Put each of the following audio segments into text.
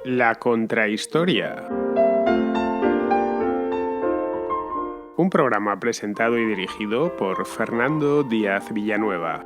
La Contrahistoria. Un programa presentado y dirigido por Fernando Díaz Villanueva.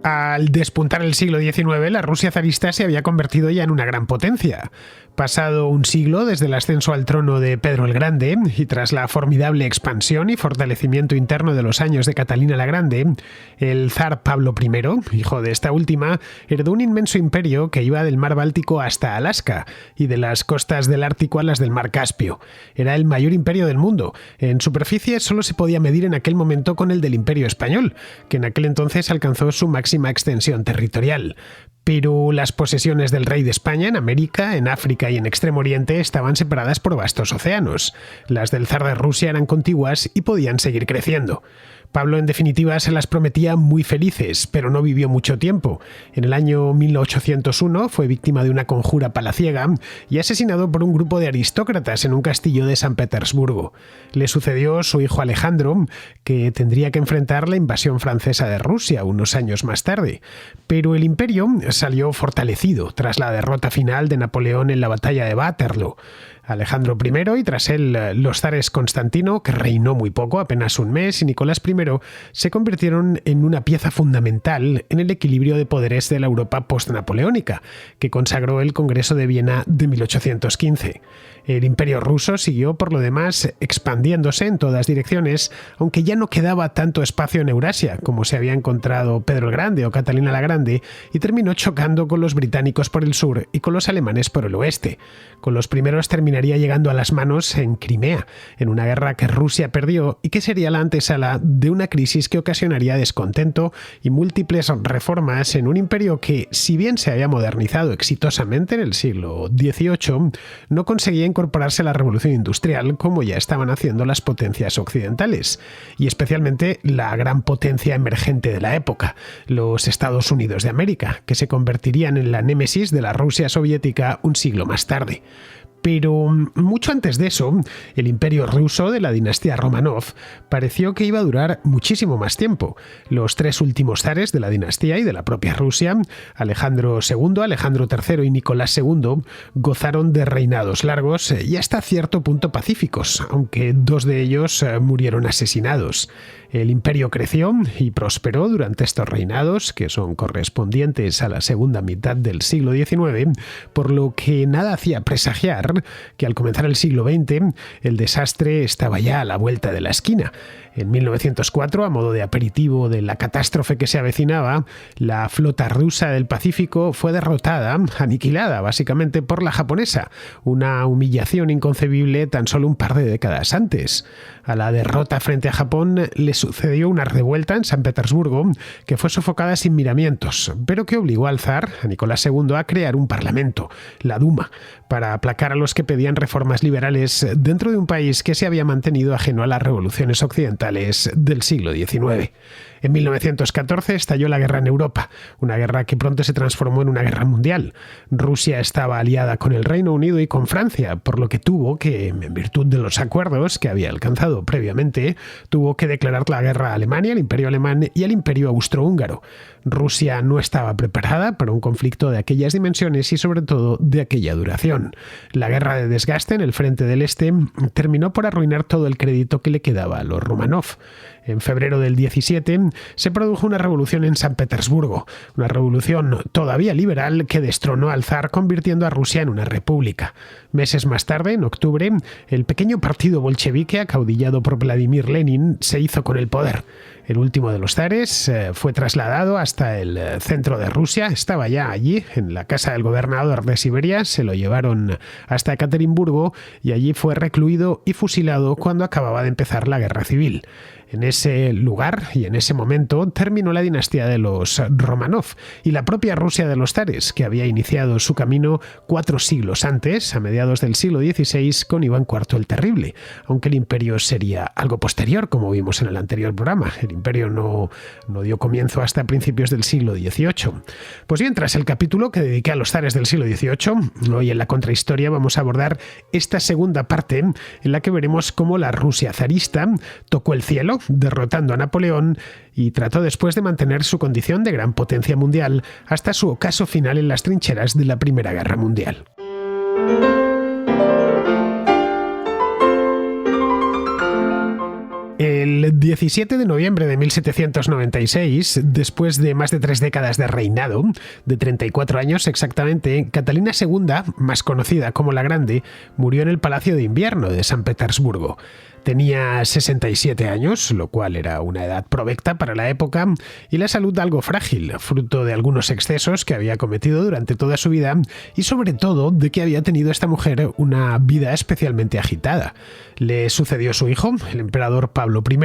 Al despuntar el siglo XIX, la Rusia zarista se había convertido ya en una gran potencia. Pasado un siglo desde el ascenso al trono de Pedro el Grande y tras la formidable expansión y fortalecimiento interno de los años de Catalina la Grande, el zar Pablo I, hijo de esta última, heredó un inmenso imperio que iba del mar Báltico hasta Alaska y de las costas del Ártico a las del mar Caspio. Era el mayor imperio del mundo. En superficie solo se podía medir en aquel momento con el del Imperio Español, que en aquel entonces alcanzó su máxima extensión territorial. Pero las posesiones del rey de España en América, en África y en Extremo Oriente estaban separadas por vastos océanos. Las del zar de Rusia eran contiguas y podían seguir creciendo. Pablo, en definitiva, se las prometía muy felices, pero no vivió mucho tiempo. En el año 1801 fue víctima de una conjura palaciega y asesinado por un grupo de aristócratas en un castillo de San Petersburgo. Le sucedió su hijo Alejandro, que tendría que enfrentar la invasión francesa de Rusia unos años más tarde. Pero el imperio salió fortalecido tras la derrota final de Napoleón en la batalla de Waterloo. Alejandro I y tras él los zares Constantino, que reinó muy poco, apenas un mes, y Nicolás I, se convirtieron en una pieza fundamental en el equilibrio de poderes de la Europa post-napoleónica, que consagró el Congreso de Viena de 1815. El imperio ruso siguió, por lo demás, expandiéndose en todas direcciones, aunque ya no quedaba tanto espacio en Eurasia, como se había encontrado Pedro el Grande o Catalina la Grande, y terminó chocando con los británicos por el sur y con los alemanes por el oeste. Con los primeros terminaría llegando a las manos en Crimea, en una guerra que Rusia perdió y que sería la antesala de una crisis que ocasionaría descontento y múltiples reformas en un imperio que, si bien se había modernizado exitosamente en el siglo XVIII, no conseguía incorporarse a la revolución industrial como ya estaban haciendo las potencias occidentales, y especialmente la gran potencia emergente de la época, los Estados Unidos de América, que se convertirían en la némesis de la Rusia soviética un siglo más tarde. Pero mucho antes de eso, el imperio ruso de la dinastía Romanov pareció que iba a durar muchísimo más tiempo. Los tres últimos zares de la dinastía y de la propia Rusia, Alejandro II, Alejandro III y Nicolás II, gozaron de reinados largos y hasta cierto punto pacíficos, aunque dos de ellos murieron asesinados. El imperio creció y prosperó durante estos reinados, que son correspondientes a la segunda mitad del siglo XIX, por lo que nada hacía presagiar que al comenzar el siglo XX el desastre estaba ya a la vuelta de la esquina. En 1904, a modo de aperitivo de la catástrofe que se avecinaba, la flota rusa del Pacífico fue derrotada, aniquilada básicamente por la japonesa, una humillación inconcebible tan solo un par de décadas antes. A la derrota frente a Japón le sucedió una revuelta en San Petersburgo que fue sofocada sin miramientos, pero que obligó al zar, a Nicolás II, a crear un parlamento, la Duma, para aplacar a los que pedían reformas liberales dentro de un país que se había mantenido ajeno a las revoluciones occidentales del siglo XIX. En 1914 estalló la guerra en Europa, una guerra que pronto se transformó en una guerra mundial. Rusia estaba aliada con el Reino Unido y con Francia, por lo que tuvo que, en virtud de los acuerdos que había alcanzado previamente, tuvo que declarar la guerra a Alemania, al Imperio Alemán y al Imperio Austrohúngaro. Rusia no estaba preparada para un conflicto de aquellas dimensiones y sobre todo de aquella duración. La guerra de desgaste en el frente del Este terminó por arruinar todo el crédito que le quedaba a los Romanov. En febrero del 17 se produjo una revolución en San Petersburgo, una revolución todavía liberal que destronó al zar convirtiendo a Rusia en una república. Meses más tarde, en octubre, el pequeño partido bolchevique acaudillado por Vladimir Lenin se hizo con el poder. El último de los zares fue trasladado hasta el centro de Rusia, estaba ya allí, en la casa del gobernador de Siberia, se lo llevaron hasta Ekaterimburgo y allí fue recluido y fusilado cuando acababa de empezar la guerra civil. En ese lugar y en ese momento terminó la dinastía de los Romanov y la propia Rusia de los zares, que había iniciado su camino 4 siglos antes, a mediados del siglo XVI, con Iván IV el Terrible, aunque el imperio sería algo posterior, como vimos en el anterior programa. El imperio no dio comienzo hasta principios del siglo XVIII. Pues bien, tras el capítulo que dediqué a los zares del siglo XVIII, hoy en la Contrahistoria vamos vamos a abordar esta segunda parte en la que veremos cómo la Rusia zarista tocó el cielo, derrotando a Napoleón, y trató después de mantener su condición de gran potencia mundial hasta su ocaso final en las trincheras de la Primera Guerra Mundial. El 17 de noviembre de 1796, después de más de 3 décadas de reinado, de 34 años exactamente, Catalina II, más conocida como la Grande, murió en el Palacio de Invierno de San Petersburgo. Tenía 67 años, lo cual era una edad provecta para la época, y la salud algo frágil, fruto de algunos excesos que había cometido durante toda su vida y sobre todo de que había tenido esta mujer una vida especialmente agitada. Le sucedió su hijo, el emperador Pablo I,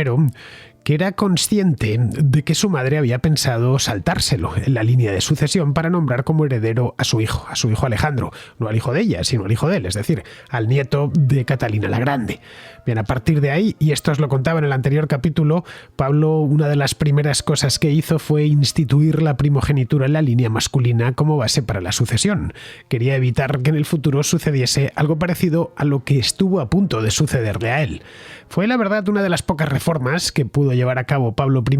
que era consciente de que su madre había pensado saltárselo en la línea de sucesión para nombrar como heredero a su hijo Alejandro, no al hijo de ella, sino al hijo de él, es decir, al nieto de Catalina la Grande. Bien, a partir de ahí, y esto os lo contaba en el anterior capítulo, Pablo, una de las primeras cosas que hizo fue instituir la primogenitura en la línea masculina como base para la sucesión. Quería evitar que en el futuro sucediese algo parecido a lo que estuvo a punto de sucederle a él. Fue, la verdad, una de las pocas reformas que pudo llevar a cabo Pablo I,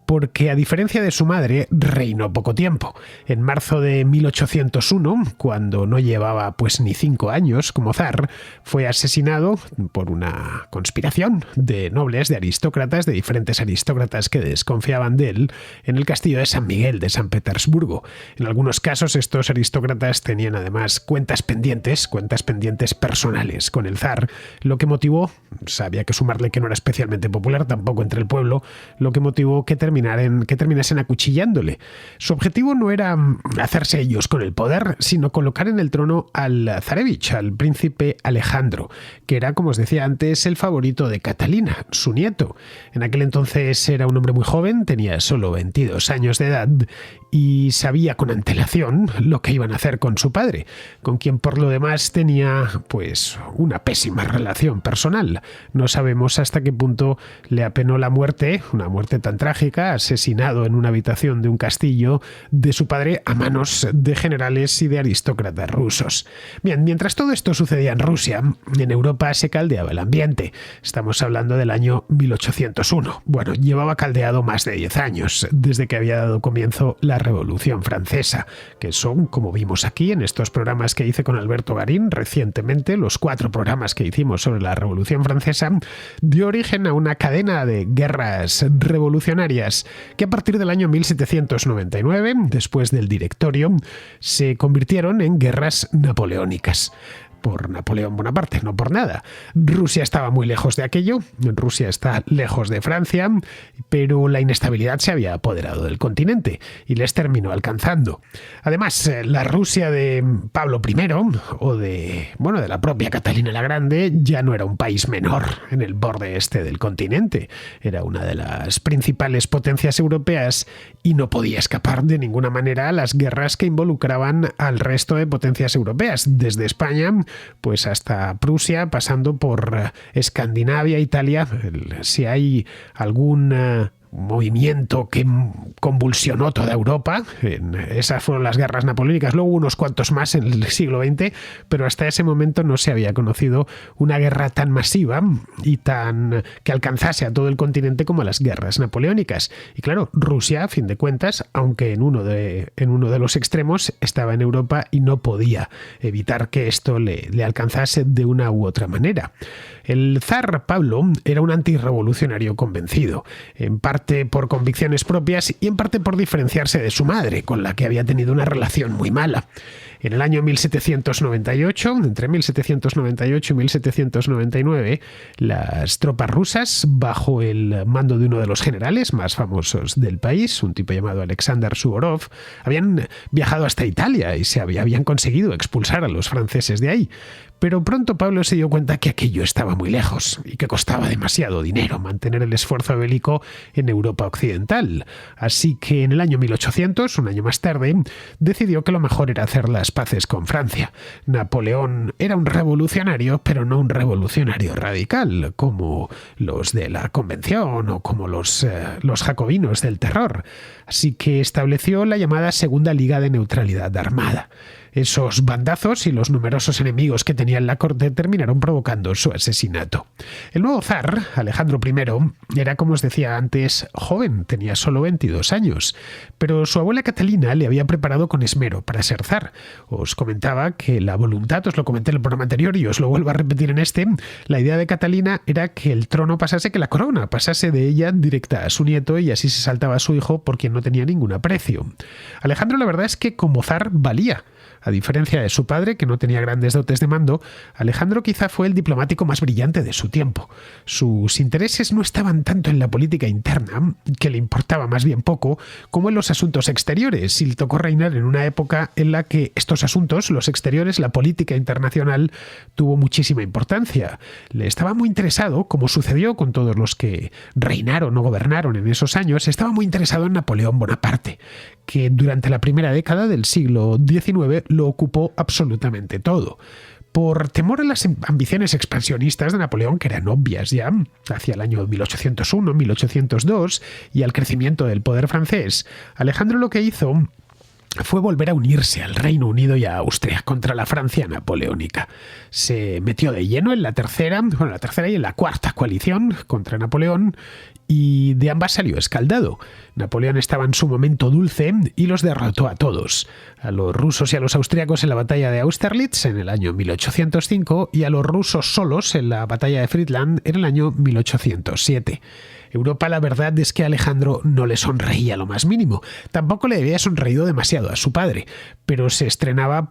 porque a diferencia de su madre, reinó poco tiempo. En marzo de 1801, cuando no llevaba pues ni 5 años como zar, fue asesinado por una conspiración de nobles, de aristócratas, de diferentes aristócratas que desconfiaban de él, en el castillo de San Miguel de San Petersburgo. En algunos casos estos aristócratas tenían además cuentas pendientes personales con el zar, lo que motivó, había que sumarle que no era especialmente popular tampoco entre el pueblo, lo que motivó que terminasen acuchillándole. Su objetivo no era hacerse ellos con el poder, sino colocar en el trono al zarevich, al príncipe Alejandro, que era, como os decía antes, el favorito de Catalina, su nieto. En aquel entonces era un hombre muy joven, tenía solo 22 años de edad, y sabía con antelación lo que iban a hacer con su padre, con quien por lo demás tenía pues una pésima relación personal. No sabemos hasta qué punto le apenó la muerte, una muerte tan trágica, asesinado en una habitación de un castillo, de su padre a manos de generales y de aristócratas rusos. Bien, mientras todo esto sucedía en Rusia, en Europa se caldeaba el ambiente. Estamos hablando del año 1801. Bueno, llevaba caldeado más de 10 años, desde que había dado comienzo la Revolución Francesa, que son, como vimos aquí en estos programas que hice con Alberto Garín recientemente, los 4 programas que hicimos sobre la Revolución Francesa, dio origen a una cadena de guerras revolucionarias que a partir del año 1799, después del Directorio, se convirtieron en guerras napoleónicas. Por Napoleón Bonaparte, no por nada. Rusia estaba muy lejos de aquello, Rusia está lejos de Francia, pero la inestabilidad se había apoderado del continente y les terminó alcanzando. Además, la Rusia de Pablo I o de la propia Catalina la Grande ya no era un país menor en el borde este del continente. Era una de las principales potencias europeas y no podía escapar de ninguna manera a las guerras que involucraban al resto de potencias europeas, desde España pues hasta Prusia, pasando por Escandinavia, Italia. Si hay algún movimiento que convulsionó toda Europa, esas fueron las guerras napoleónicas, luego unos cuantos más en el siglo XX, pero hasta ese momento no se había conocido una guerra tan masiva y tan que alcanzase a todo el continente como las guerras napoleónicas. Y claro, Rusia, a fin de cuentas, aunque en uno de los extremos, estaba en Europa y no podía evitar que esto le alcanzase de una u otra manera. El zar Pablo era un antirrevolucionario convencido, en parte por convicciones propias y en parte por diferenciarse de su madre, con la que había tenido una relación muy mala. En el año 1798, entre 1798 y 1799, las tropas rusas, bajo el mando de uno de los generales más famosos del país, un tipo llamado Alexander Suvorov, habían viajado hasta Italia y habían conseguido expulsar a los franceses de ahí. Pero pronto Pablo se dio cuenta que aquello estaba muy lejos y que costaba demasiado dinero mantener el esfuerzo bélico en Europa occidental. Así que en el año 1800, un año más tarde, decidió que lo mejor era hacer las paces con Francia. Napoleón era un revolucionario, pero no un revolucionario radical, como los de la Convención o como los jacobinos del terror. Así que estableció la llamada Segunda Liga de Neutralidad Armada. Esos bandazos y los numerosos enemigos que tenía en la corte terminaron provocando su asesinato. El nuevo zar, Alejandro I, era, como os decía antes, joven, tenía solo 22 años, pero su abuela Catalina le había preparado con esmero para ser zar. Os comentaba que la voluntad, os lo comenté en el programa anterior y os lo vuelvo a repetir en este, la idea de Catalina era que el trono pasase, que la corona pasase de ella directa a su nieto y así se saltaba a su hijo por quien no tenía ningún aprecio. Alejandro, la verdad es que como zar valía. A diferencia de su padre, que no tenía grandes dotes de mando, Alejandro quizá fue el diplomático más brillante de su tiempo. Sus intereses no estaban tanto en la política interna, que le importaba más bien poco, como en los asuntos exteriores, y le tocó reinar en una época en la que estos asuntos, los exteriores, la política internacional, tuvo muchísima importancia. Le estaba muy interesado, como sucedió con todos los que reinaron o gobernaron en esos años, estaba muy interesado en Napoleón Bonaparte, que durante la primera década del siglo XIX lo ocupó absolutamente todo. Por temor a las ambiciones expansionistas de Napoleón, que eran obvias ya hacia el año 1801, 1802, y al crecimiento del poder francés, Alejandro lo que hizo fue volver a unirse al Reino Unido y a Austria contra la Francia napoleónica. Se metió de lleno en la tercera y en la cuarta coalición contra Napoleón, y de ambas salió escaldado. Napoleón estaba en su momento dulce y los derrotó a todos, a los rusos y a los austriacos en la batalla de Austerlitz en el año 1805 y a los rusos solos en la batalla de Friedland en el año 1807. Europa, la verdad es que a Alejandro no le sonreía lo más mínimo. Tampoco le había sonreído demasiado a su padre, pero se estrenaba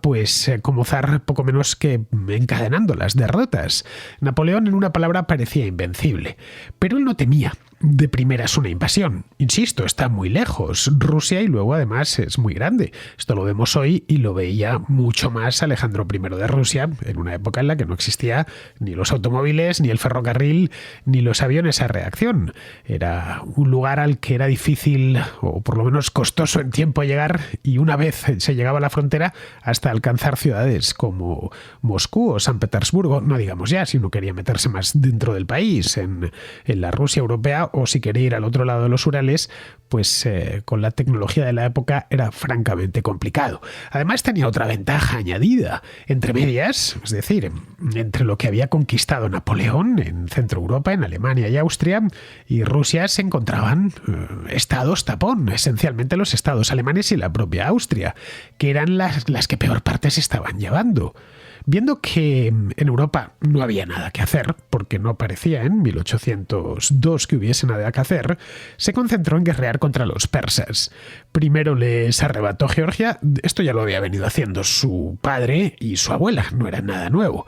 como zar poco menos que encadenando las derrotas. Napoleón, en una palabra, parecía invencible, pero él no temía de primeras una invasión. Insisto, está muy lejos Rusia y luego además es muy grande. Esto lo vemos hoy y lo veía mucho más Alejandro I de Rusia en una época en la que no existía ni los automóviles, ni el ferrocarril, ni los aviones a reacción. Era un lugar al que era difícil o por lo menos costoso en tiempo llegar, y una vez se llegaba a la frontera hasta alcanzar ciudades como Moscú o San Petersburgo, no digamos ya si uno quería meterse más dentro del país, en la Rusia europea, o si quería ir al otro lado de los Urales, con la tecnología de la época era francamente complicado. Además tenía otra ventaja añadida. Entre medias, es decir, entre lo que había conquistado Napoleón en Centro Europa, en Alemania y Austria, y Rusia, se encontraban estados tapón, esencialmente los estados alemanes y la propia Austria, que eran las que peor parte se estaban llevando. Viendo que en Europa no había nada que hacer, porque no parecía en 1802 que hubiese nada que hacer, se concentró en guerrear contra los persas. Primero les arrebató Georgia. Esto ya lo había venido haciendo su padre y su abuela, no era nada nuevo.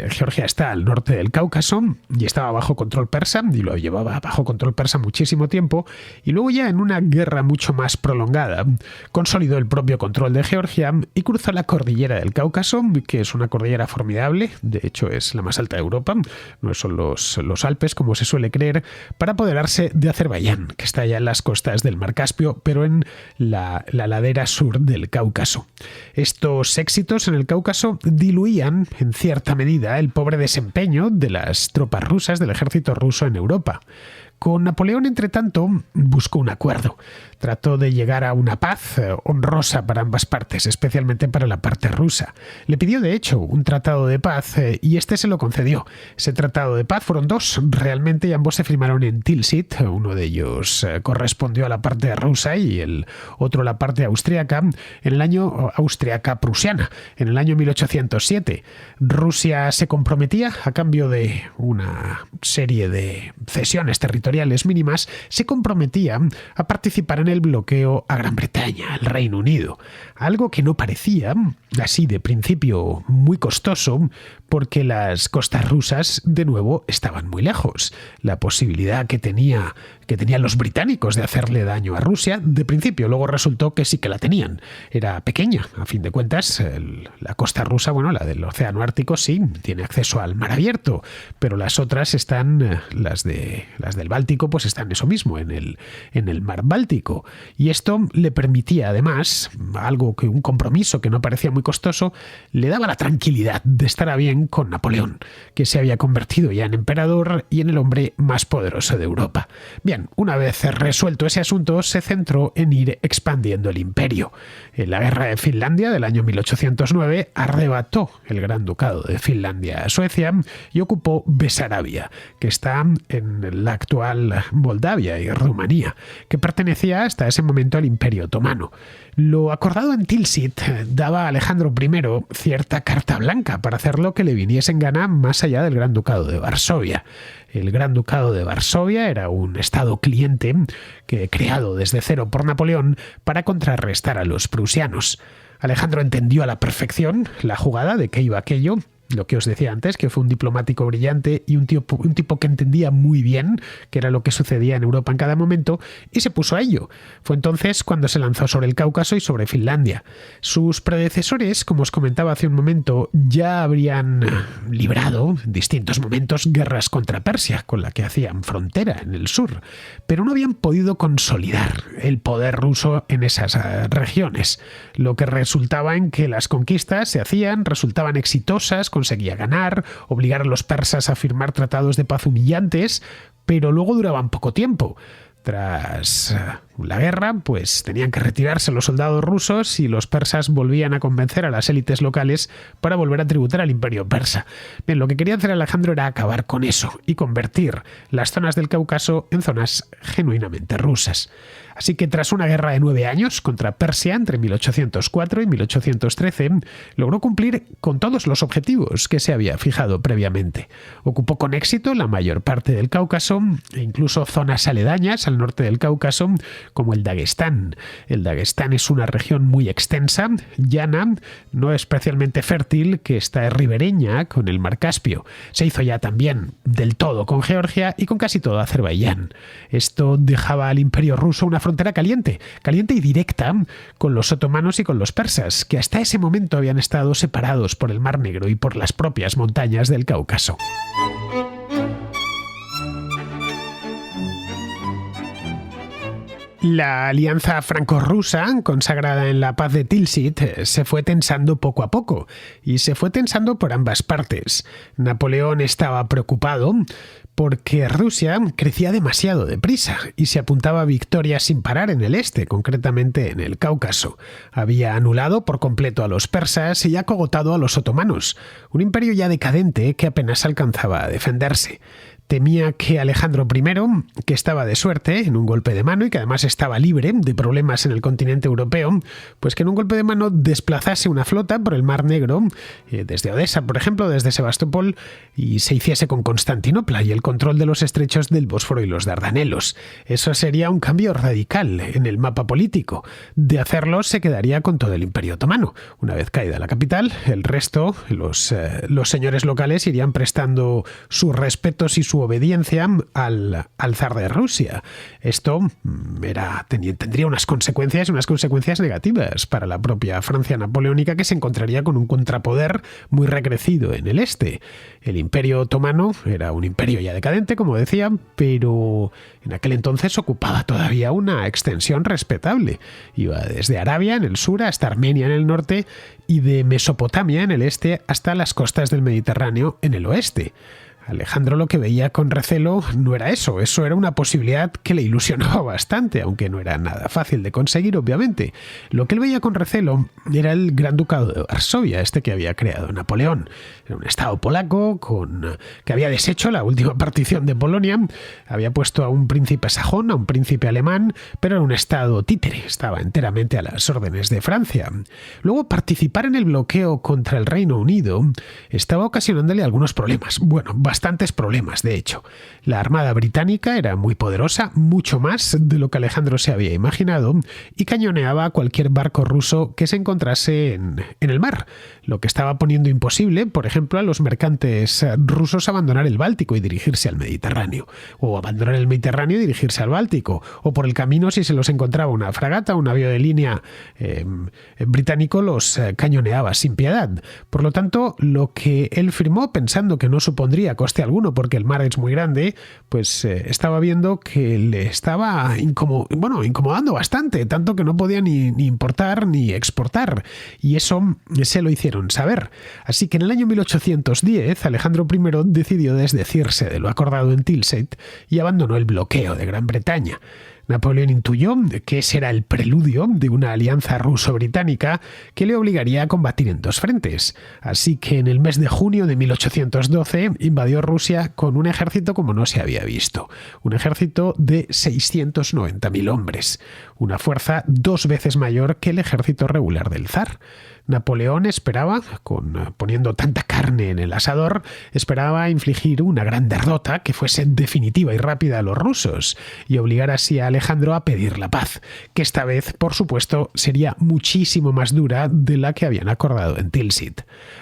Georgia está al norte del Cáucaso y estaba bajo control persa, y lo llevaba bajo control persa muchísimo tiempo, y luego ya en una guerra mucho más prolongada consolidó el propio control de Georgia y cruzó la cordillera del Cáucaso, que es una cordillera formidable, de hecho es la más alta de Europa, no son los Alpes como se suele creer, para apoderarse de Azerbaiyán, que está ya en las costas del Mar Caspio, pero en la ladera sur del Cáucaso. Estos éxitos en el Cáucaso diluían en cierta medida el pobre desempeño de las tropas rusas, del ejército ruso en Europa. Con Napoleón, entre tanto, buscó un acuerdo. Trató de llegar a una paz honrosa para ambas partes, especialmente para la parte rusa. Le pidió, de hecho, un tratado de paz y este se lo concedió. Ese tratado de paz fueron dos, realmente, y ambos se firmaron en Tilsit. Uno de ellos correspondió a la parte rusa y el otro a la parte austriaca, en el año austriaca-prusiana, en el año 1807. Rusia se comprometía, a cambio de una serie de cesiones territoriales mínimas, se comprometía a participar en el bloqueo a Gran Bretaña, al Reino Unido. Algo que no parecía, así de principio, muy costoso, porque las costas rusas, de nuevo, estaban muy lejos. La posibilidad que tenían los británicos de hacerle daño a Rusia, de principio, luego resultó que sí que la tenían. Era pequeña, a fin de cuentas, la costa rusa, la del Océano Ártico, sí, tiene acceso al mar abierto, pero las otras están, las del Báltico, pues están eso mismo, en el mar Báltico. Y esto le permitía, además, un compromiso que no parecía muy costoso, le daba la tranquilidad de estar a bien fin con Napoleón, que se había convertido ya en emperador y en el hombre más poderoso de Europa. Bien, una vez resuelto ese asunto, se centró en ir expandiendo el imperio. En la guerra de Finlandia del año 1809 arrebató el Gran Ducado de Finlandia a Suecia y ocupó Besarabia, que está en la actual Moldavia y Rumanía, que pertenecía hasta ese momento al Imperio Otomano. Lo acordado en Tilsit daba a Alejandro I cierta carta blanca para hacer lo que le viniese en gana más allá del Gran Ducado de Varsovia. El Gran Ducado de Varsovia era un estado cliente creado desde cero por Napoleón para contrarrestar a los prusianos. Alejandro entendió a la perfección la jugada de qué iba aquello, lo que os decía antes, que fue un diplomático brillante y un tipo que entendía muy bien qué era lo que sucedía en Europa en cada momento, y se puso a ello. Fue entonces cuando se lanzó sobre el Cáucaso y sobre Finlandia. Sus predecesores, como os comentaba hace un momento, ya habrían librado en distintos momentos guerras contra Persia, con la que hacían frontera en el sur, pero no habían podido consolidar el poder ruso en esas regiones, lo que resultaba en que las conquistas se hacían, resultaban exitosas, conseguía ganar, obligar a los persas a firmar tratados de paz humillantes, pero luego duraban poco tiempo. Tras la guerra, pues tenían que retirarse los soldados rusos y los persas volvían a convencer a las élites locales para volver a tributar al imperio persa. Bien, lo que quería hacer Alejandro era acabar con eso y convertir las zonas del Cáucaso en zonas genuinamente rusas. Así que tras una guerra de 9 años contra Persia entre 1804 y 1813, logró cumplir con todos los objetivos que se había fijado previamente. Ocupó con éxito la mayor parte del Cáucaso e incluso zonas aledañas al norte del Cáucaso, como el Daguestán. El Daguestán es una región muy extensa, llana, no especialmente fértil, que está ribereña con el mar Caspio. Se hizo ya también del todo con Georgia y con casi todo Azerbaiyán. Esto dejaba al imperio ruso una frontera caliente y directa con los otomanos y con los persas, que hasta ese momento habían estado separados por el Mar Negro y por las propias montañas del Cáucaso. La alianza franco-rusa, consagrada en la paz de Tilsit, se fue tensando poco a poco, y se fue tensando por ambas partes. Napoleón estaba preocupado porque Rusia crecía demasiado deprisa y se apuntaba a victorias sin parar en el este, concretamente en el Cáucaso. Había anulado por completo a los persas y acogotado a los otomanos, un imperio ya decadente que apenas alcanzaba a defenderse. Temía que Alejandro I, que estaba de suerte en un golpe de mano y que además estaba libre de problemas en el continente europeo, pues que en un golpe de mano desplazase una flota por el Mar Negro, desde Odessa, por ejemplo, desde Sebastopol, y se hiciese con Constantinopla y el control de los estrechos del Bósforo y los Dardanelos. Eso sería un cambio radical en el mapa político. De hacerlo, se quedaría con todo el Imperio Otomano. Una vez caída la capital, el resto, los señores locales, irían prestando sus respetos y su obediencia al zar de Rusia. Esto tendría unas consecuencias negativas para la propia Francia napoleónica, que se encontraría con un contrapoder muy recrecido en el este. El Imperio Otomano era un imperio ya decadente, como decía, pero en aquel entonces ocupaba todavía una extensión respetable. Iba desde Arabia en el sur hasta Armenia en el norte y de Mesopotamia en el este hasta las costas del Mediterráneo en el oeste. Alejandro lo que veía con recelo no era eso era una posibilidad que le ilusionaba bastante, aunque no era nada fácil de conseguir, obviamente. Lo que él veía con recelo era el Gran Ducado de Varsovia, que había creado Napoleón. Era un estado polaco que había deshecho la última partición de Polonia, había puesto a un príncipe sajón, a un príncipe alemán, pero era un estado títere, estaba enteramente a las órdenes de Francia. Luego, participar en el bloqueo contra el Reino Unido estaba ocasionándole algunos problemas. Bueno, bastantes problemas, de hecho. La Armada británica era muy poderosa, mucho más de lo que Alejandro se había imaginado, y cañoneaba a cualquier barco ruso que se encontrase en el mar, lo que estaba poniendo imposible, por ejemplo, a los mercantes rusos abandonar el Báltico y dirigirse al Mediterráneo, o abandonar el Mediterráneo y dirigirse al Báltico, o por el camino, si se los encontraba una fragata, un navío de línea británico, los cañoneaba sin piedad. Por lo tanto, lo que él firmó, pensando que no supondría coste alguno porque el mar es muy grande, pues estaba viendo que le estaba incomodando bastante, tanto que no podía ni importar ni exportar, y eso se lo hicieron hicieron saber. Así que en el año 1810 Alejandro I decidió desdecirse de lo acordado en Tilsit y abandonó el bloqueo de Gran Bretaña. Napoleón intuyó que ese era el preludio de una alianza ruso-británica que le obligaría a combatir en dos frentes. Así que en el mes de junio de 1812 invadió Rusia con un ejército como no se había visto. Un ejército de 690.000 hombres. Una fuerza 2 veces mayor que el ejército regular del zar. Napoleón esperaba, poniendo tanta carne en el asador, esperaba infligir una gran derrota que fuese definitiva y rápida a los rusos y obligar así a Alejandro a pedir la paz, que esta vez, por supuesto, sería muchísimo más dura de la que habían acordado en Tilsit.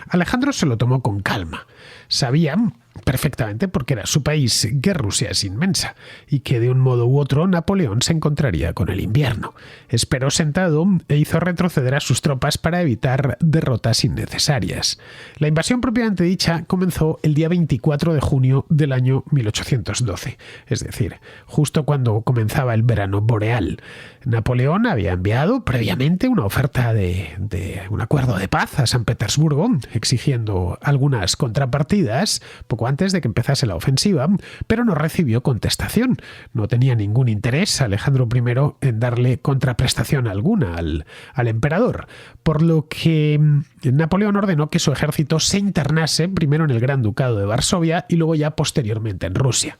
Alejandro se lo tomó con calma. Sabía perfectamente, porque era su país, que Rusia es inmensa y que de un modo u otro Napoleón se encontraría con el invierno. Esperó sentado e hizo retroceder a sus tropas para evitar derrotas innecesarias. La invasión propiamente dicha comenzó el día 24 de junio del año 1812, es decir, justo cuando comenzaba el verano boreal. Napoleón había enviado previamente una oferta de un acuerdo de paz a San Petersburgo, exigiendo algunas contrapartidas poco antes de que empezase la ofensiva, pero no recibió contestación. No tenía ningún interés Alejandro I en darle contraprestación alguna al emperador, por lo que Napoleón ordenó que su ejército se internase primero en el Gran Ducado de Varsovia y luego ya posteriormente en Rusia.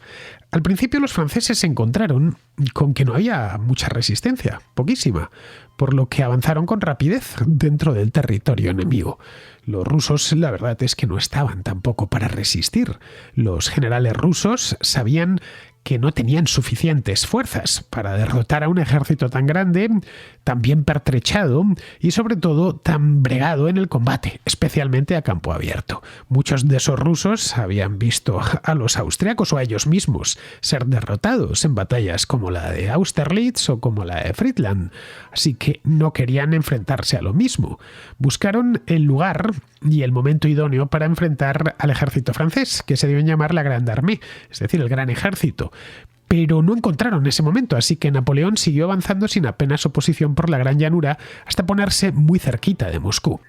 Al principio los franceses se encontraron con que no había mucha resistencia, poquísima, por lo que avanzaron con rapidez dentro del territorio enemigo. Los rusos, la verdad es que no estaban tampoco para resistir. Los generales rusos sabían que no tenían suficientes fuerzas para derrotar a un ejército tan grande, tan bien pertrechado y sobre todo tan bregado en el combate, especialmente a campo abierto. Muchos de esos rusos habían visto a los austriacos o a ellos mismos ser derrotados en batallas como la de Austerlitz o como la de Friedland, así que no querían enfrentarse a lo mismo. Buscaron el lugar y el momento idóneo para enfrentar al ejército francés, que se deben llamar la Grande Armée, es decir, el Gran Ejército. Pero no encontraron ese momento, así que Napoleón siguió avanzando sin apenas oposición por la gran llanura hasta ponerse muy cerquita de Moscú.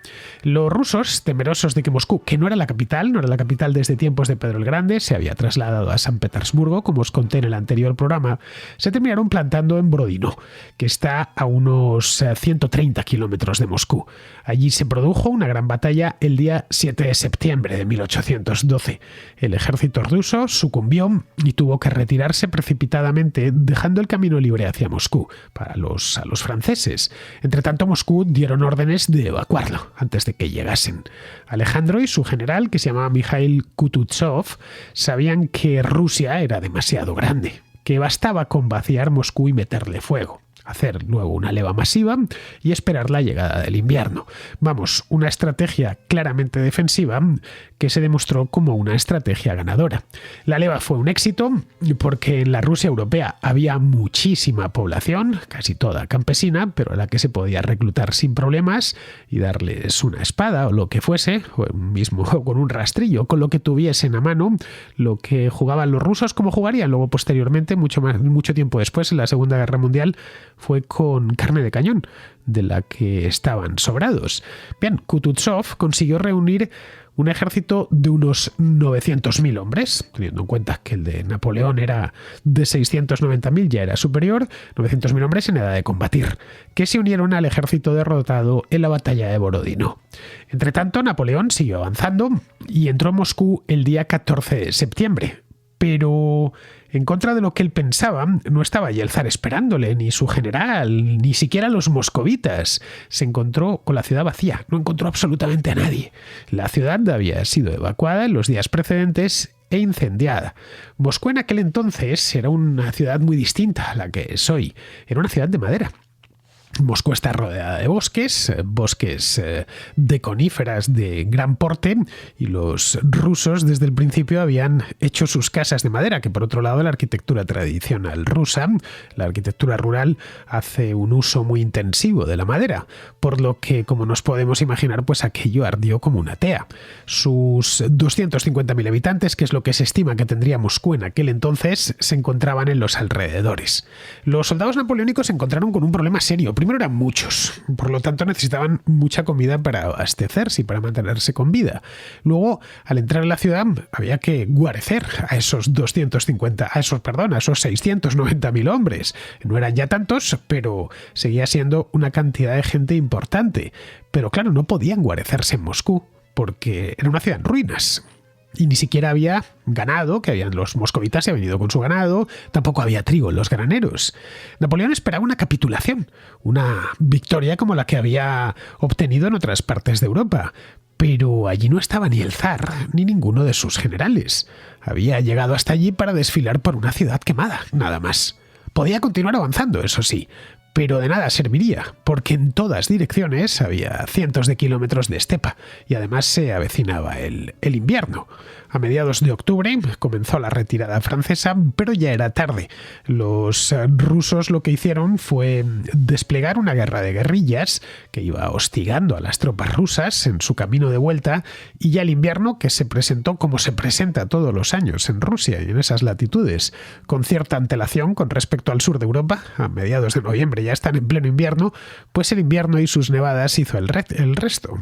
Los rusos, temerosos de que Moscú, que no era la capital desde tiempos de Pedro el Grande, se había trasladado a San Petersburgo, como os conté en el anterior programa, se terminaron plantando en Borodino, que está a unos 130 kilómetros de Moscú. Allí se produjo una gran batalla el día 7 de septiembre de 1812. El ejército ruso sucumbió y tuvo que retirarse precipitadamente, dejando el camino libre hacia Moscú a los franceses. Entre tanto, Moscú dieron órdenes de evacuarlo antes de que llegasen. Alejandro y su general, que se llamaba Mikhail Kutuzov, sabían que Rusia era demasiado grande, que bastaba con vaciar Moscú y meterle fuego, hacer luego una leva masiva y esperar la llegada del invierno. Vamos, una estrategia claramente defensiva que se demostró como una estrategia ganadora. La leva fue un éxito porque en la Rusia europea había muchísima población, casi toda campesina, pero a la que se podía reclutar sin problemas y darles una espada o lo que fuese, o mismo con un rastrillo, con lo que tuviesen a mano, lo que jugaban los rusos como jugarían luego posteriormente, mucho tiempo después, en la Segunda Guerra Mundial, fue con carne de cañón, de la que estaban sobrados. Bien, Kutuzov consiguió reunir un ejército de unos 900.000 hombres, teniendo en cuenta que el de Napoleón era de 690.000, ya era superior, 900.000 hombres en edad de combatir, que se unieron al ejército derrotado en la batalla de Borodino. Entre tanto, Napoleón siguió avanzando y entró a Moscú el día 14 de septiembre, pero en contra de lo que él pensaba, no estaba allí el zar esperándole, ni su general, ni siquiera los moscovitas. Se encontró con la ciudad vacía, no encontró absolutamente a nadie. La ciudad había sido evacuada en los días precedentes e incendiada. Moscú en aquel entonces era una ciudad muy distinta a la que es hoy. Era una ciudad de madera. Moscú está rodeada de bosques de coníferas de gran porte, y los rusos desde el principio habían hecho sus casas de madera, que por otro lado la arquitectura tradicional rusa, la arquitectura rural, hace un uso muy intensivo de la madera, por lo que, como nos podemos imaginar, pues aquello ardió como una tea. Sus 250.000 habitantes, que es lo que se estima que tendría Moscú en aquel entonces, se encontraban en los alrededores. Los soldados napoleónicos se encontraron con un problema serio. primero eran muchos, por lo tanto necesitaban mucha comida para abastecerse y para mantenerse con vida. Luego, al entrar en la ciudad, había que guarecer a esos 690.000 hombres. No eran ya tantos, pero seguía siendo una cantidad de gente importante. Pero claro, no podían guarecerse en Moscú, porque era una ciudad en ruinas. Y ni siquiera había ganado, los moscovitas se habían ido con su ganado, tampoco había trigo en los graneros. Napoleón esperaba una capitulación, una victoria como la que había obtenido en otras partes de Europa. Pero allí no estaba ni el zar, ni ninguno de sus generales. Había llegado hasta allí para desfilar por una ciudad quemada, nada más. Podía continuar avanzando, eso sí, pero de nada serviría, porque en todas direcciones había cientos de kilómetros de estepa y además se avecinaba el invierno. A mediados de octubre comenzó la retirada francesa, pero ya era tarde. Los rusos lo que hicieron fue desplegar una guerra de guerrillas que iba hostigando a las tropas rusas en su camino de vuelta, y ya el invierno, que se presentó como se presenta todos los años en Rusia y en esas latitudes, con cierta antelación con respecto al sur de Europa, a mediados de noviembre ya están en pleno invierno, pues el invierno y sus nevadas hizo el resto.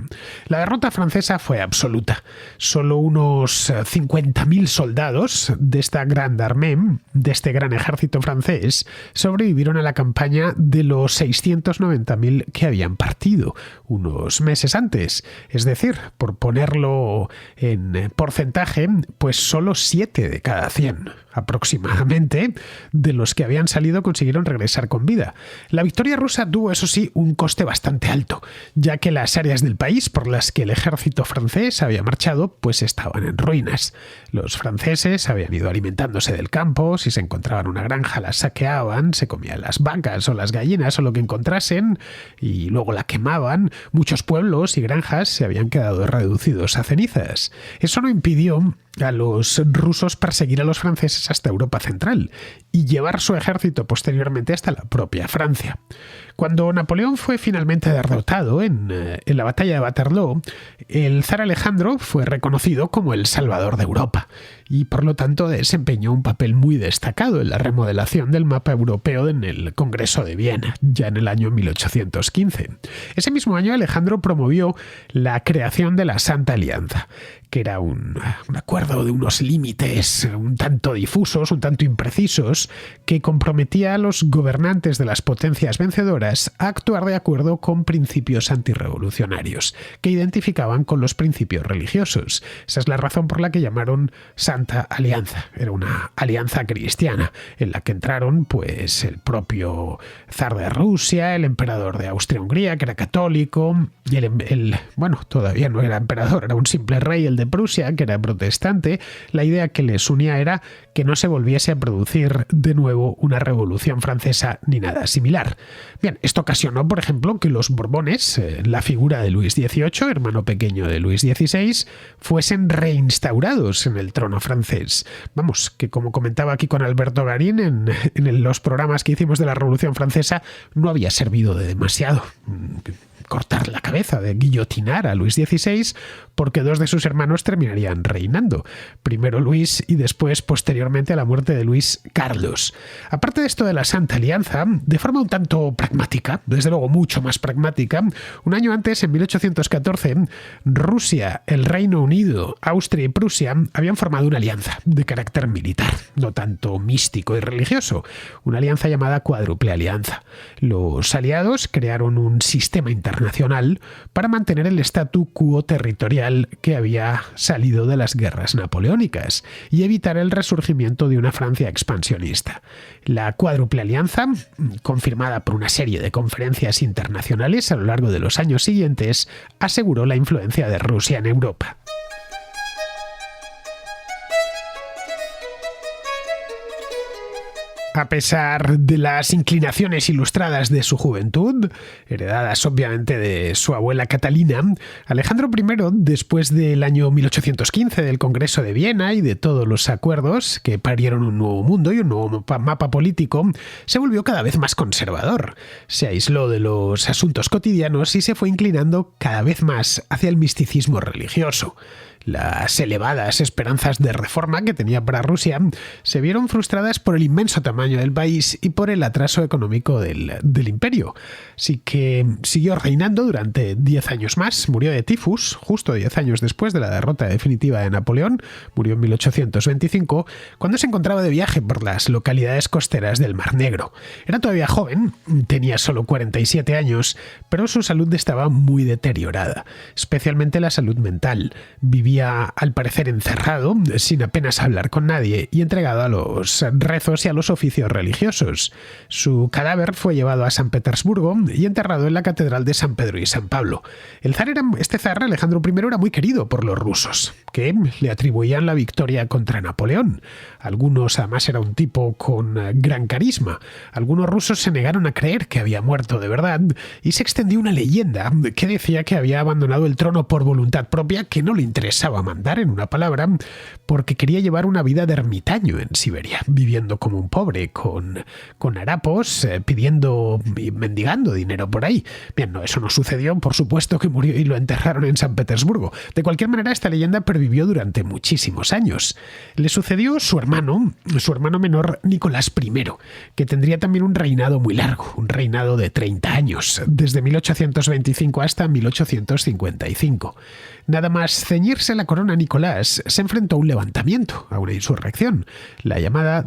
La derrota francesa fue absoluta. Solo unos 50.000 soldados de esta grande armée, de este gran ejército francés, sobrevivieron a la campaña de los 690.000 que habían partido unos meses antes. Es decir, por ponerlo en porcentaje, pues solo 7 de cada 100 aproximadamente de los que habían salido consiguieron regresar con vida. La victoria rusa tuvo, eso sí, un coste bastante alto, ya que las áreas del país por las que el ejército francés había marchado pues estaban en ruinas. Los franceses habían ido alimentándose del campo, si se encontraban una granja la saqueaban, se comían las vacas o las gallinas o lo que encontrasen y luego la quemaban. Muchos pueblos y granjas se habían quedado reducidos a cenizas. Eso no impidió a los rusos perseguir a los franceses hasta Europa Central y llevar su ejército posteriormente hasta la propia Francia. Cuando Napoleón fue finalmente derrotado en la batalla de Waterloo, el zar Alejandro fue reconocido como el salvador de Europa y por lo tanto desempeñó un papel muy destacado en la remodelación del mapa europeo en el Congreso de Viena, ya en el año 1815. Ese mismo año Alejandro promovió la creación de la Santa Alianza, que era un acuerdo de unos límites un tanto difusos, un tanto imprecisos, que comprometía a los gobernantes de las potencias vencedoras a actuar de acuerdo con principios antirrevolucionarios, que identificaban con los principios religiosos. Esa es la razón por la que llamaron Santa Alianza. Era una alianza cristiana, en la que entraron pues el propio zar de Rusia, el emperador de Austria-Hungría, que era católico, y todavía no era emperador, era un simple rey, el de Prusia, que era protestante. La idea que les unía era que no se volviese a producir de nuevo una revolución francesa ni nada similar. Bien, esto ocasionó, por ejemplo, que los Borbones, la figura de Luis XVIII, hermano pequeño de Luis XVI, fuesen reinstaurados en el trono francés. Vamos, que como comentaba aquí con Alberto Garín en los programas que hicimos de la Revolución Francesa, no había servido de demasiado cortar la cabeza, de guillotinar a Luis XVI, porque dos de sus hermanos terminarían reinando. Primero Luis y después, posteriormente, a la muerte de Luis, Carlos. Aparte de esto de la Santa Alianza, de forma un tanto pragmática, desde luego mucho más pragmática, un año antes, en 1814, Rusia, el Reino Unido, Austria y Prusia habían formado una alianza de carácter militar, no tanto místico y religioso, una alianza llamada Cuádruple Alianza. Los aliados crearon un sistema internacional para mantener el statu quo territorial que había salido de las guerras napoleónicas y evitar el resurgimiento de una Francia expansionista. La Cuádruple Alianza, confirmada por una serie de conferencias internacionales a lo largo de los años siguientes, aseguró la influencia de Rusia en Europa. A pesar de las inclinaciones ilustradas de su juventud, heredadas obviamente de su abuela Catalina, Alejandro I, después del año 1815 del Congreso de Viena y de todos los acuerdos que parieron un nuevo mundo y un nuevo mapa político, se volvió cada vez más conservador. Se aisló de los asuntos cotidianos y se fue inclinando cada vez más hacia el misticismo religioso. Las elevadas esperanzas de reforma que tenía para Rusia se vieron frustradas por el inmenso tamaño del país y por el atraso económico del imperio. Así que siguió reinando durante 10 años más, murió de tifus justo 10 años después de la derrota definitiva de Napoleón, murió en 1825, cuando se encontraba de viaje por las localidades costeras del Mar Negro. Era todavía joven, tenía solo 47 años, pero su salud estaba muy deteriorada, especialmente la salud mental. Vivía, al parecer, encerrado, sin apenas hablar con nadie y entregado a los rezos y a los oficios religiosos. Su cadáver fue llevado a San Petersburgo y enterrado en la Catedral de San Pedro y San Pablo. Este zar, Alejandro I, era muy querido por los rusos, que le atribuían la victoria contra Napoleón. Algunos, además, era un tipo con gran carisma. Algunos rusos se negaron a creer que había muerto de verdad y se extendió una leyenda que decía que había abandonado el trono por voluntad propia, que no le interesaba mandar, en una palabra, porque quería llevar una vida de ermitaño en Siberia, viviendo como un pobre, con harapos, pidiendo y mendigando dinero por ahí. Bien, no, eso no sucedió, por supuesto que murió y lo enterraron en San Petersburgo. De cualquier manera, esta leyenda pervivió durante muchísimos años. Le sucedió su hermano menor Nicolás I, que tendría también un reinado muy largo, un reinado de 30 años, desde 1825 hasta 1855. Nada más ceñirse la corona Nicolás, se enfrentó a un levantamiento, a una insurrección, la llamada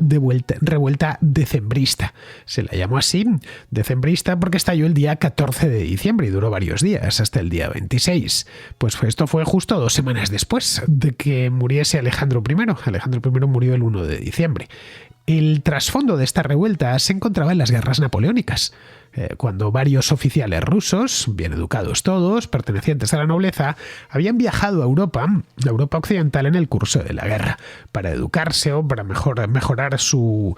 revuelta decembrista. Se la llamó así, decembrista, porque estalló el día 14 de diciembre y duró varios días, hasta el día 26. Pues esto fue justo 2 semanas después de que muriese Alejandro I. Alejandro I murió el 1 de diciembre. El trasfondo de esta revuelta se encontraba en las guerras napoleónicas, cuando varios oficiales rusos, bien educados todos, pertenecientes a la nobleza, habían viajado a Europa occidental en el curso de la guerra, para educarse o para mejorar sus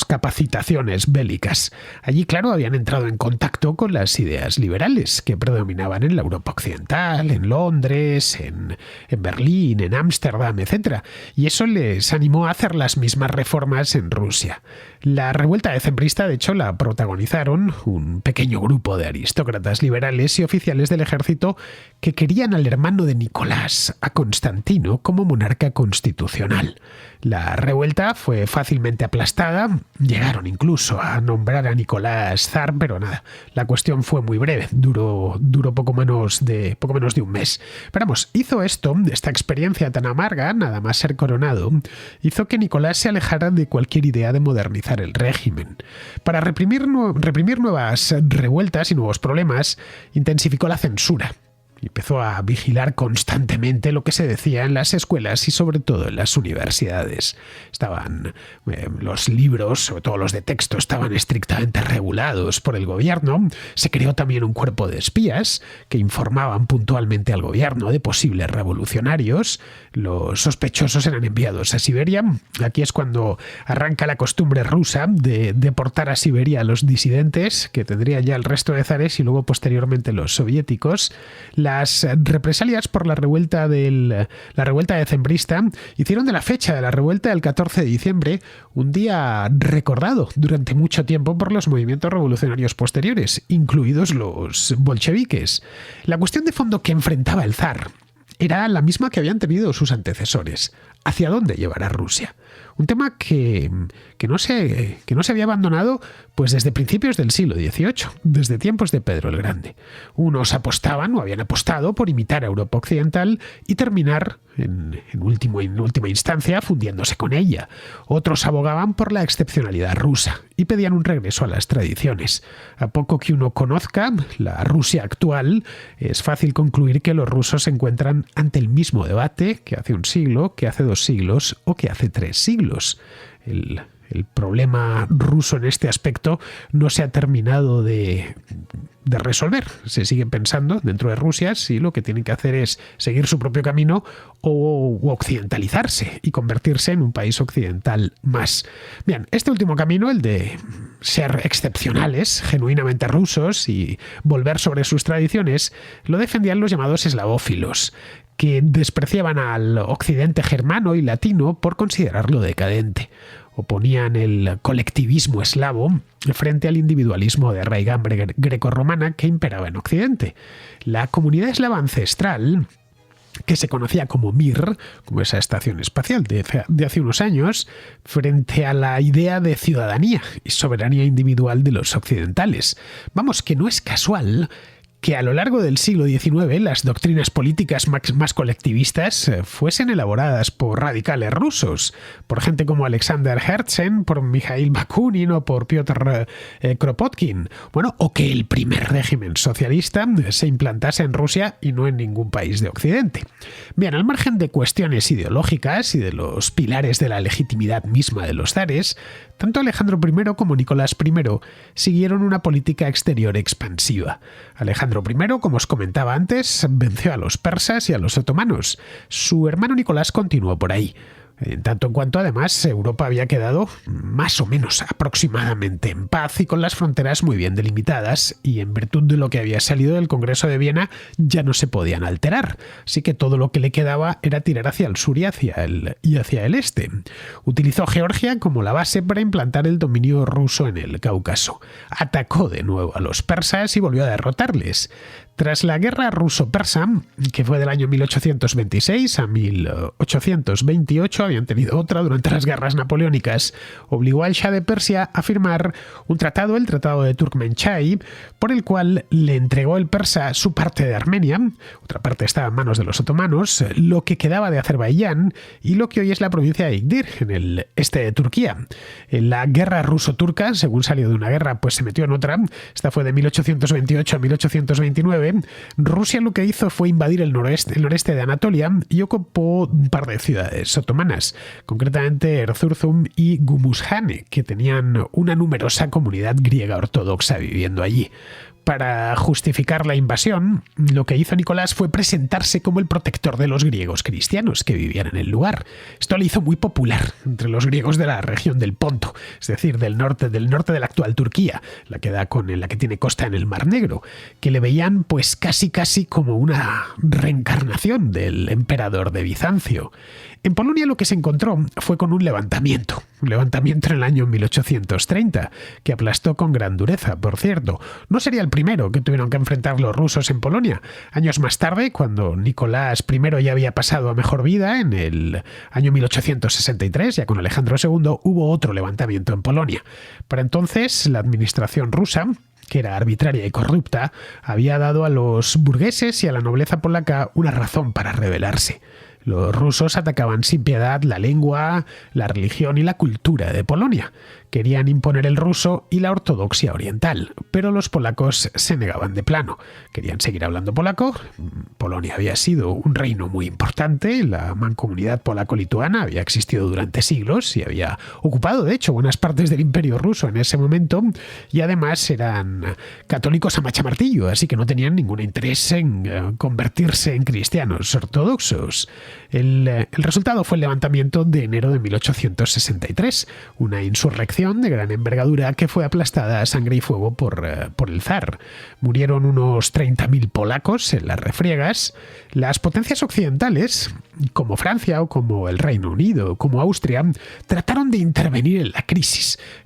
capacitaciones bélicas. Allí, claro, habían entrado en contacto con las ideas liberales que predominaban en la Europa occidental, en Londres, en Berlín, en Ámsterdam, etc. Y eso les animó a hacer las mismas reformas en Rusia. La revuelta decembrista, de hecho, la protagonizaron un pequeño grupo de aristócratas liberales y oficiales del ejército que querían al hermano de Nicolás, a Constantino, como monarca constitucional. La revuelta fue fácilmente aplastada, llegaron incluso a nombrar a Nicolás zar, pero nada, la cuestión fue muy breve, duró poco menos de un mes. Pero vamos, esta experiencia tan amarga, nada más ser coronado, hizo que Nicolás se alejara de cualquier idea de modernizar el régimen. Para reprimir nuevas revueltas y nuevos problemas, intensificó la censura. Empezó a vigilar constantemente lo que se decía en las escuelas y sobre todo en las universidades. Los libros, sobre todo los de texto, estaban estrictamente regulados por el gobierno. Se creó también un cuerpo de espías que informaban puntualmente al gobierno de posibles revolucionarios. Los sospechosos eran enviados a Siberia. Aquí es cuando arranca la costumbre rusa de deportar a Siberia a los disidentes, que tendrían ya el resto de zares, y luego posteriormente los soviéticos. Las represalias por la revuelta decembrista hicieron de la fecha de la revuelta del 14 de diciembre un día recordado durante mucho tiempo por los movimientos revolucionarios posteriores, incluidos los bolcheviques. La cuestión de fondo que enfrentaba el zar era la misma que habían tenido sus antecesores: ¿hacia dónde llevar a Rusia? Un tema que no se había abandonado pues desde principios del siglo XVIII, desde tiempos de Pedro el Grande. Unos apostaban o habían apostado por imitar a Europa occidental y terminar, en última instancia, fundiéndose con ella. Otros abogaban por la excepcionalidad rusa y pedían un regreso a las tradiciones. A poco que uno conozca la Rusia actual, es fácil concluir que los rusos se encuentran ante el mismo debate que hace un siglo, que hace 2 siglos o que hace 3 siglos. El problema ruso en este aspecto no se ha terminado de resolver. Se sigue pensando dentro de Rusia si lo que tienen que hacer es seguir su propio camino o occidentalizarse y convertirse en un país occidental más. Bien, este último camino, el de ser excepcionales, genuinamente rusos y volver sobre sus tradiciones, lo defendían los llamados eslavófilos, que despreciaban al occidente germano y latino por considerarlo decadente. Oponían el colectivismo eslavo frente al individualismo de raigambre grecorromana que imperaba en Occidente. La comunidad eslava ancestral que se conocía como Mir, como esa estación espacial de hace unos años, frente a la idea de ciudadanía y soberanía individual de los occidentales. Vamos, que no es casual que a lo largo del siglo XIX las doctrinas políticas más colectivistas fuesen elaboradas por radicales rusos, por gente como Alexander Herzen, por Mikhail Bakunin o por Piotr Kropotkin. Bueno, o que el primer régimen socialista se implantase en Rusia y no en ningún país de Occidente. Bien, al margen de cuestiones ideológicas y de los pilares de la legitimidad misma de los zares, tanto Alejandro I como Nicolás I siguieron una política exterior expansiva. Alejandro I, como os comentaba antes, venció a los persas y a los otomanos. Su hermano Nicolás continuó por ahí. En tanto en cuanto, además, Europa había quedado más o menos aproximadamente en paz y con las fronteras muy bien delimitadas, y en virtud de lo que había salido del Congreso de Viena ya no se podían alterar, así que todo lo que le quedaba era tirar hacia el sur y hacia el este. Utilizó Georgia como la base para implantar el dominio ruso en el Cáucaso. Atacó de nuevo a los persas y volvió a derrotarles. Tras la guerra ruso-persa, que fue del año 1826 a 1828, habían tenido otra durante las guerras napoleónicas, obligó al Shah de Persia a firmar un tratado, el Tratado de Turkmenchai, por el cual le entregó el persa su parte de Armenia, otra parte estaba en manos de los otomanos, lo que quedaba de Azerbaiyán y lo que hoy es la provincia de Igdir, en el este de Turquía. En la guerra ruso-turca, según salió de una guerra, pues se metió en otra. Esta fue de 1828 a 1829. Rusia lo que hizo fue invadir el noreste de Anatolia y ocupó un par de ciudades otomanas, concretamente Erzurum y Gumushane, que tenían una numerosa comunidad griega ortodoxa viviendo allí. Para justificar la invasión, lo que hizo Nicolás fue presentarse como el protector de los griegos cristianos que vivían en el lugar. Esto le hizo muy popular entre los griegos de la región del Ponto, es decir, del norte de la actual Turquía, la que tiene costa en el Mar Negro, que le veían pues casi como una reencarnación del emperador de Bizancio. En Polonia lo que se encontró fue con un levantamiento en el año 1830, que aplastó con gran dureza, por cierto. No sería el primero que tuvieron que enfrentar los rusos en Polonia. Años más tarde, cuando Nicolás I ya había pasado a mejor vida, en el año 1863, ya con Alejandro II, hubo otro levantamiento en Polonia. Para entonces, la administración rusa, que era arbitraria y corrupta, había dado a los burgueses y a la nobleza polaca una razón para rebelarse. Los rusos atacaban sin piedad la lengua, la religión y la cultura de Polonia. Querían imponer el ruso y la ortodoxia oriental, pero los polacos se negaban de plano. Querían seguir hablando polaco. Polonia había sido un reino muy importante, la mancomunidad polaco-lituana había existido durante siglos y había ocupado, de hecho, buenas partes del imperio ruso en ese momento, y además eran católicos a machamartillo, así que no tenían ningún interés en convertirse en cristianos ortodoxos. El resultado fue el levantamiento de enero de 1863, una insurrección de gran envergadura que fue aplastada a sangre y fuego por el zar. Murieron unos 30.000 polacos en las refriegas. Las potencias occidentales, como Francia o como el Reino Unido, como Austria, trataron de intervenir en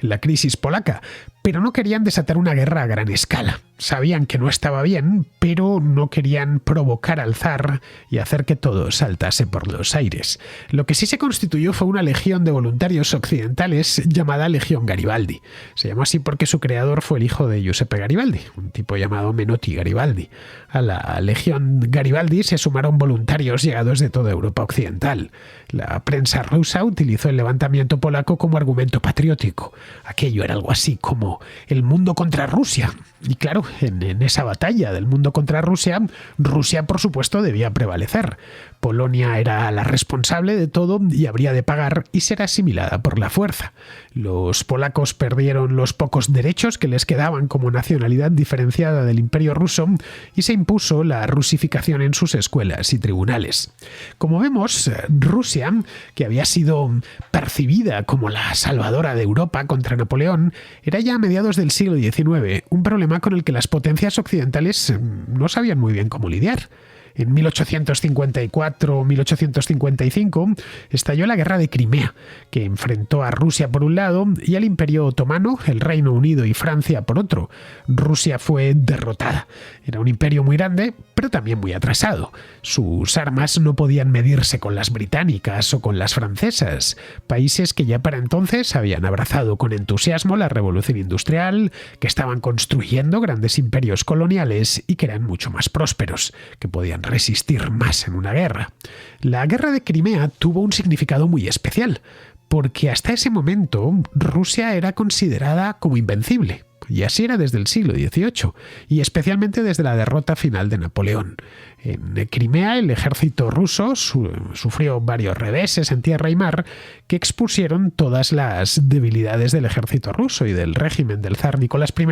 la crisis polaca, pero no querían desatar una guerra a gran escala. Sabían que no estaba bien, pero no querían provocar al zar y hacer que todo saltase por los aires. Lo que sí se constituyó fue una legión de voluntarios occidentales llamada Legión Garibaldi. Se llamó así porque su creador fue el hijo de Giuseppe Garibaldi, un tipo llamado Menotti Garibaldi. A la Legión Garibaldi se sumaron voluntarios llegados de toda Europa occidental. La prensa rusa utilizó el levantamiento polaco como argumento patriótico. Aquello era algo así como el mundo contra Rusia. Y claro, en esa batalla del mundo contra Rusia, Rusia por supuesto debía prevalecer. Polonia era la responsable de todo y habría de pagar y ser asimilada por la fuerza. Los polacos perdieron los pocos derechos que les quedaban como nacionalidad diferenciada del Imperio ruso y se impuso la rusificación en sus escuelas y tribunales. Como vemos, Rusia, que había sido percibida como la salvadora de Europa contra Napoleón, era ya a mediados del siglo XIX un problema con el que las potencias occidentales no sabían muy bien cómo lidiar. En 1854-1855 estalló la Guerra de Crimea, que enfrentó a Rusia por un lado y al Imperio Otomano, el Reino Unido y Francia por otro. Rusia fue derrotada. Era un imperio muy grande, pero también muy atrasado. Sus armas no podían medirse con las británicas o con las francesas, países que ya para entonces habían abrazado con entusiasmo la revolución industrial, que estaban construyendo grandes imperios coloniales y que eran mucho más prósperos, que podían resistir más en una guerra. La Guerra de Crimea tuvo un significado muy especial, porque hasta ese momento Rusia era considerada como invencible. Y así era desde el siglo XVIII, y especialmente desde la derrota final de Napoleón. En Crimea el ejército ruso sufrió varios reveses en tierra y mar que expusieron todas las debilidades del ejército ruso y del régimen del zar Nicolás I,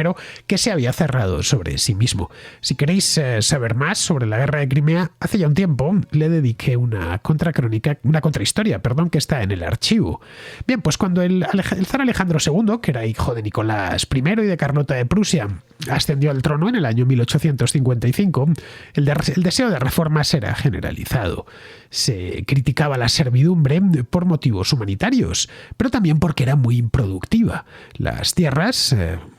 que se había cerrado sobre sí mismo. Si queréis saber más sobre la guerra de Crimea, hace ya un tiempo le dediqué una contrahistoria, que está en el archivo. Bien, pues cuando el zar Alejandro II, que era hijo de Nicolás I y de Carlota de Prusia, ascendió al trono en el año 1855, el deseo de reformas era generalizado. Se criticaba la servidumbre por motivos humanitarios, pero también porque era muy improductiva. Las tierras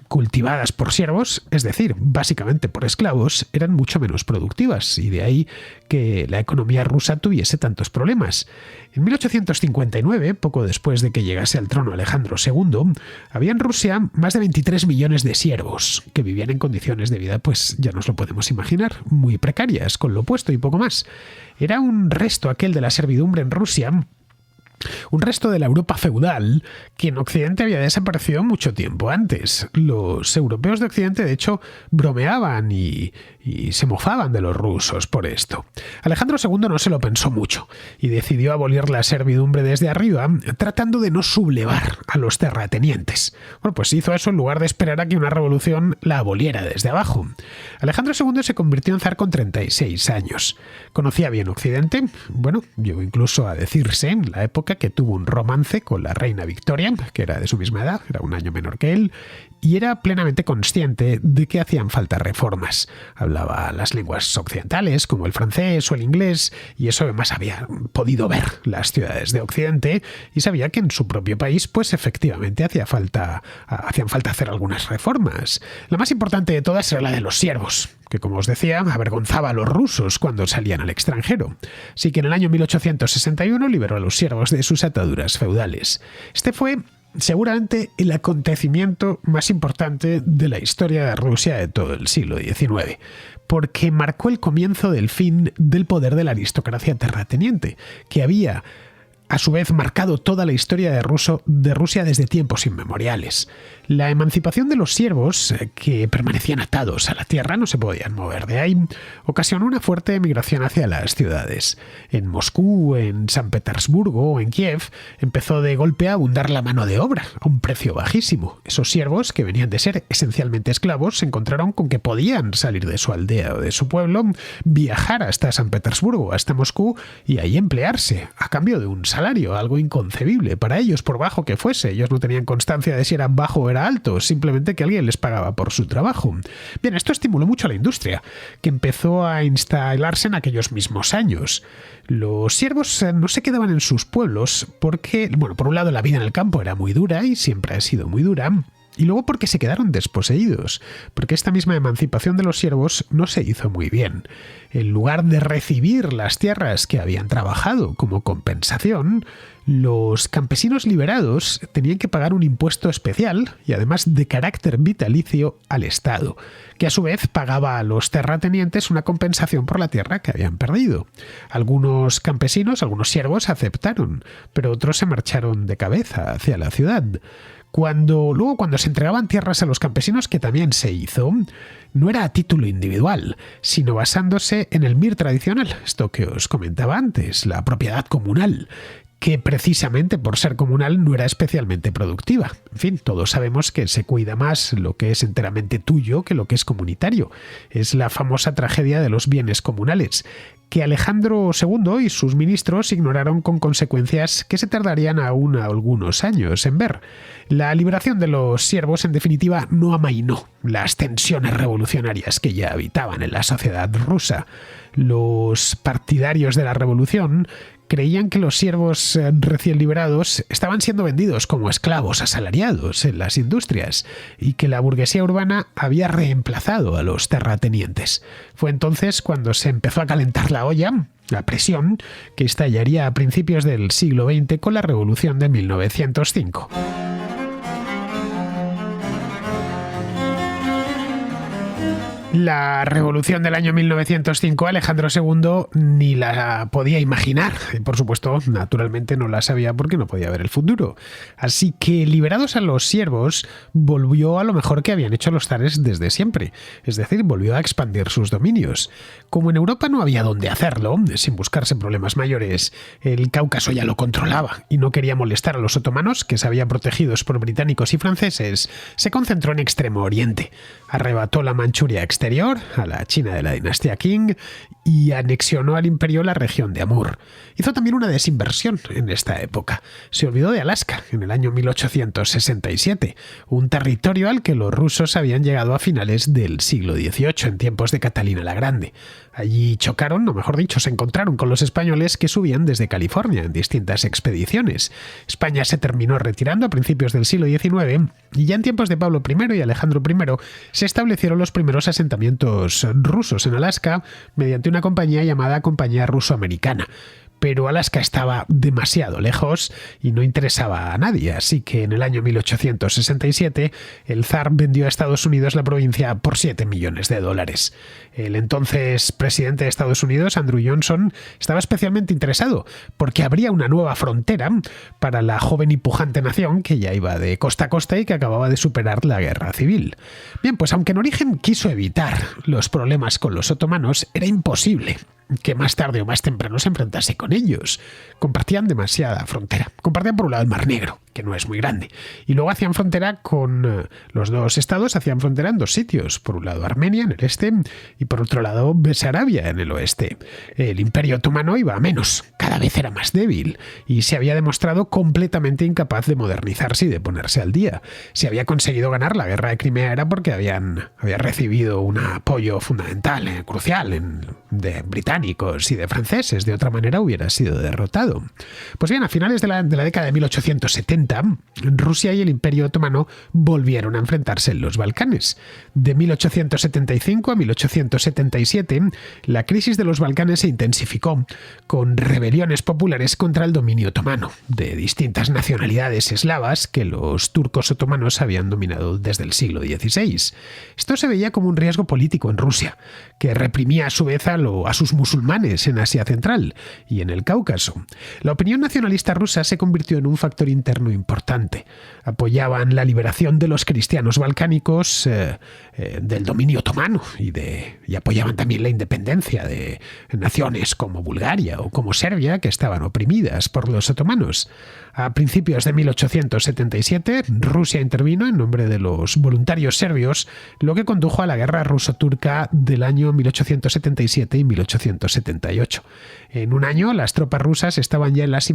cultivadas por siervos, es decir, básicamente por esclavos, eran mucho menos productivas, y de ahí que la economía rusa tuviese tantos problemas. En 1859, poco después de que llegase al trono Alejandro II, había en Rusia más de 23 millones de siervos que vivían en condiciones de vida, pues ya nos lo podemos imaginar, muy precarias, con lo puesto y poco más. Era un resto aquel de la servidumbre en Rusia, un resto de la Europa feudal que en Occidente había desaparecido mucho tiempo antes. Los europeos de Occidente, de hecho, bromeaban y se mofaban de los rusos por esto. Alejandro II no se lo pensó mucho y decidió abolir la servidumbre desde arriba, tratando de no sublevar a los terratenientes. Bueno, pues hizo eso en lugar de esperar a que una revolución la aboliera desde abajo. Alejandro II se convirtió en zar con 36 años. Conocía bien Occidente, llegó incluso a decirse en la época que tuvo un romance con la reina Victoria, que era de su misma edad, era un año menor que él, y era plenamente consciente de que hacían falta reformas. Hablaba las lenguas occidentales, como el francés o el inglés, y eso además había podido ver las ciudades de Occidente, y sabía que en su propio país, pues efectivamente hacían falta hacer algunas reformas. La más importante de todas era la de los siervos, que, como os decía, avergonzaba a los rusos cuando salían al extranjero. Así que en el año 1861 liberó a los siervos de sus ataduras feudales. Este fue seguramente el acontecimiento más importante de la historia de Rusia de todo el siglo XIX, porque marcó el comienzo del fin del poder de la aristocracia terrateniente, que había a su vez marcado toda la historia de Rusia desde tiempos inmemoriales. La emancipación de los siervos, que permanecían atados a la tierra, no se podían mover de ahí, ocasionó una fuerte emigración hacia las ciudades. En Moscú, en San Petersburgo o en Kiev empezó de golpe a abundar la mano de obra a un precio bajísimo. Esos siervos, que venían de ser esencialmente esclavos, se encontraron con que podían salir de su aldea o de su pueblo, viajar hasta San Petersburgo, hasta Moscú, y ahí emplearse a cambio de un salario, algo inconcebible para ellos, por bajo que fuese. Ellos no tenían constancia de si era bajo o era alto, simplemente que alguien les pagaba por su trabajo. Bien, esto estimuló mucho a la industria, que empezó a instalarse en aquellos mismos años. Los siervos no se quedaban en sus pueblos porque, por un lado, la vida en el campo era muy dura y siempre ha sido muy dura, y luego porque se quedaron desposeídos, porque esta misma emancipación de los siervos no se hizo muy bien. En lugar de recibir las tierras que habían trabajado como compensación, los campesinos liberados tenían que pagar un impuesto especial y además de carácter vitalicio al Estado, que a su vez pagaba a los terratenientes una compensación por la tierra que habían perdido. Algunos campesinos, algunos siervos aceptaron, pero otros se marcharon de cabeza hacia la ciudad. Cuando se entregaban tierras a los campesinos, que también se hizo, no era a título individual, sino basándose en el mir tradicional, esto que os comentaba antes, la propiedad comunal, que precisamente por ser comunal no era especialmente productiva. En fin, todos sabemos que se cuida más lo que es enteramente tuyo que lo que es comunitario. Es la famosa tragedia de los bienes comunales, que Alejandro II y sus ministros ignoraron con consecuencias que se tardarían aún algunos años en ver. La liberación de los siervos, en definitiva, no amainó las tensiones revolucionarias que ya habitaban en la sociedad rusa. Los partidarios de la revolución creían que los siervos recién liberados estaban siendo vendidos como esclavos asalariados en las industrias y que la burguesía urbana había reemplazado a los terratenientes. Fue entonces cuando se empezó a calentar la olla, la presión que estallaría a principios del siglo XX con la Revolución de 1905. La revolución del año 1905 Alejandro II ni la podía imaginar. Y por supuesto, naturalmente no la sabía porque no podía ver el futuro. Así que, liberados a los siervos, volvió a lo mejor que habían hecho los zares desde siempre. Es decir, volvió a expandir sus dominios. Como en Europa no había dónde hacerlo, sin buscarse problemas mayores, el Cáucaso ya lo controlaba y no quería molestar a los otomanos, que se habían protegidos por británicos y franceses, se concentró en Extremo Oriente. Arrebató la Manchuria exterior a la China de la dinastía Qing y anexionó al imperio la región de Amur. Hizo también una desinversión en esta época. Se olvidó de Alaska en el año 1867, un territorio al que los rusos habían llegado a finales del siglo XVIII, en tiempos de Catalina la Grande. Allí chocaron, o mejor dicho, se encontraron con los españoles que subían desde California en distintas expediciones. España se terminó retirando a principios del siglo XIX y ya en tiempos de Pablo I y Alejandro I se establecieron los primeros asentamientos rusos en Alaska mediante una compañía llamada Compañía Ruso-Americana. Pero Alaska estaba demasiado lejos y no interesaba a nadie, así que en el año 1867 el zar vendió a Estados Unidos la provincia por $7 millones. El entonces presidente de Estados Unidos, Andrew Johnson, estaba especialmente interesado porque habría una nueva frontera para la joven y pujante nación que ya iba de costa a costa y que acababa de superar la guerra civil. Bien, pues aunque en origen quiso evitar los problemas con los otomanos, era imposible que más tarde o más temprano se enfrentase con ellos. Compartían demasiada frontera. Compartían por un lado el Mar Negro, que no es muy grande, y luego hacían frontera con los dos estados, hacían frontera en dos sitios. Por un lado Armenia en el este y por otro lado Besarabia en el oeste. El Imperio Otomano iba a menos, cada vez era más débil y se había demostrado completamente incapaz de modernizarse y de ponerse al día. Si había conseguido ganar la guerra de Crimea era porque había recibido un apoyo fundamental, crucial, de británicos y de franceses. De otra manera hubiera sido derrotado. Pues bien, a finales de la década de 1870, Rusia y el Imperio Otomano volvieron a enfrentarse en los Balcanes. De 1875 a 1877, la crisis de los Balcanes se intensificó, con rebeliones populares contra el dominio otomano, de distintas nacionalidades eslavas que los turcos otomanos habían dominado desde el siglo XVI. Esto se veía como un riesgo político en Rusia, que reprimía a su vez a sus musulmanes en Asia Central y en el Cáucaso. La opinión nacionalista rusa se convirtió en un factor interno importante. Apoyaban la liberación de los cristianos balcánicos del dominio otomano y apoyaban también la independencia de naciones como Bulgaria o como Serbia, que estaban oprimidas por los otomanos. A principios de 1877, Rusia intervino en nombre de los voluntarios serbios, lo que condujo a la guerra ruso-turca del año 1877 y 1878. En un año, las tropas rusas estaban ya en las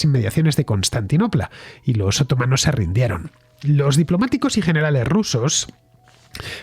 inmediaciones de Constantinopla y los otomanos se rindieron. Los diplomáticos y generales rusos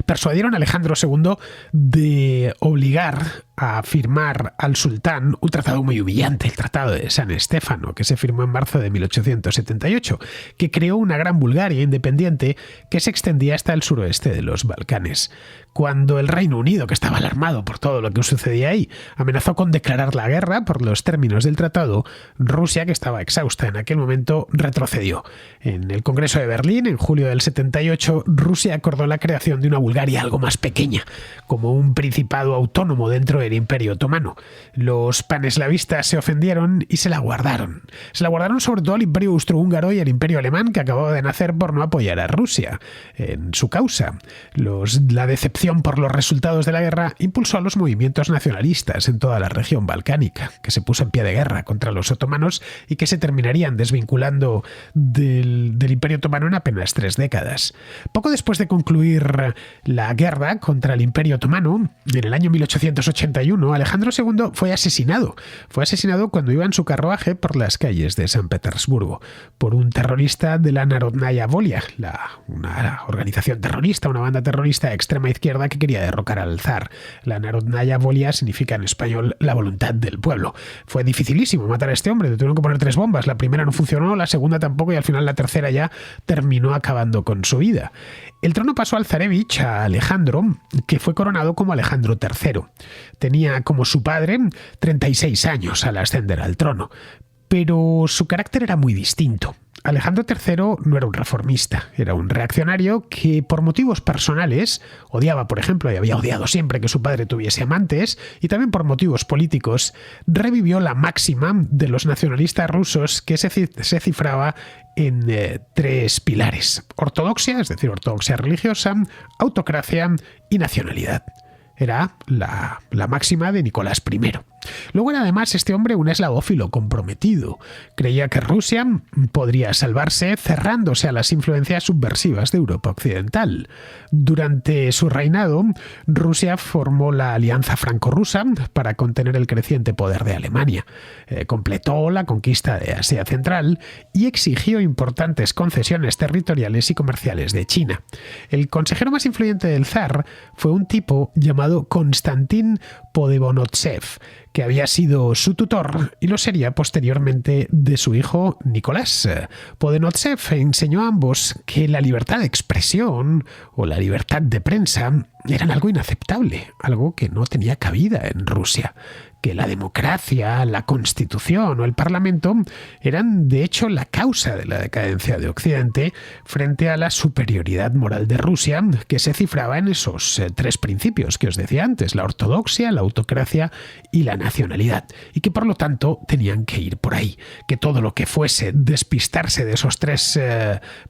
persuadieron a Alejandro II de obligar a firmar al sultán un tratado muy humillante, el Tratado de San Estéfano, que se firmó en marzo de 1878, que creó una gran Bulgaria independiente que se extendía hasta el suroeste de los Balcanes. Cuando el Reino Unido, que estaba alarmado por todo lo que sucedía ahí, amenazó con declarar la guerra por los términos del tratado, Rusia, que estaba exhausta en aquel momento, retrocedió. En el Congreso de Berlín, en julio del 78, Rusia acordó la creación de una Bulgaria algo más pequeña, como un principado autónomo dentro del Imperio Otomano. Los paneslavistas se ofendieron y se la guardaron. Se la guardaron sobre todo al Imperio Austrohúngaro y al Imperio Alemán, que acababa de nacer, por no apoyar a Rusia en su causa. La decepción por los resultados de la guerra impulsó a los movimientos nacionalistas en toda la región balcánica, que se puso en pie de guerra contra los otomanos y que se terminarían desvinculando del Imperio Otomano en apenas 3 décadas. Poco después de concluir la guerra contra el Imperio Otomano, en el año 1881, 1181, Alejandro II fue asesinado. Fue asesinado cuando iba en su carruaje por las calles de San Petersburgo por un terrorista de la Narodnaya Volia, una organización terrorista, una banda terrorista de extrema izquierda que quería derrocar al zar. La Narodnaya Volia significa en español la voluntad del pueblo. Fue dificilísimo matar a este hombre, le tuvieron que poner 3 bombas. La primera no funcionó, la segunda tampoco y al final la tercera ya terminó acabando con su vida. El trono pasó al zarevich, a Alejandro, que fue coronado como Alejandro III. Tenía, como su padre, 36 años al ascender al trono, pero su carácter era muy distinto. Alejandro III no era un reformista, era un reaccionario que por motivos personales odiaba, por ejemplo, y había odiado siempre que su padre tuviese amantes, y también por motivos políticos revivió la máxima de los nacionalistas rusos que se cifraba en 3 pilares: ortodoxia, es decir, ortodoxia religiosa, autocracia y nacionalidad. Era la máxima de Nicolás I. Luego era además este hombre un eslavófilo comprometido. Creía que Rusia podría salvarse cerrándose a las influencias subversivas de Europa Occidental. Durante su reinado, Rusia formó la Alianza Franco-Rusa para contener el creciente poder de Alemania. Completó la conquista de Asia Central y exigió importantes concesiones territoriales y comerciales de China. El consejero más influyente del zar fue un tipo llamado Konstantin Podebonotsev, que había sido su tutor y lo sería posteriormente de su hijo Nicolás. Podebonotsev enseñó a ambos que la libertad de expresión o la libertad de prensa eran algo inaceptable, algo que no tenía cabida en Rusia, que la democracia, la Constitución o el Parlamento eran de hecho la causa de la decadencia de Occidente frente a la superioridad moral de Rusia, que se cifraba en esos 3 principios que os decía antes: la ortodoxia, la autocracia y la nacionalidad, y que por lo tanto tenían que ir por ahí, que todo lo que fuese despistarse de esos 3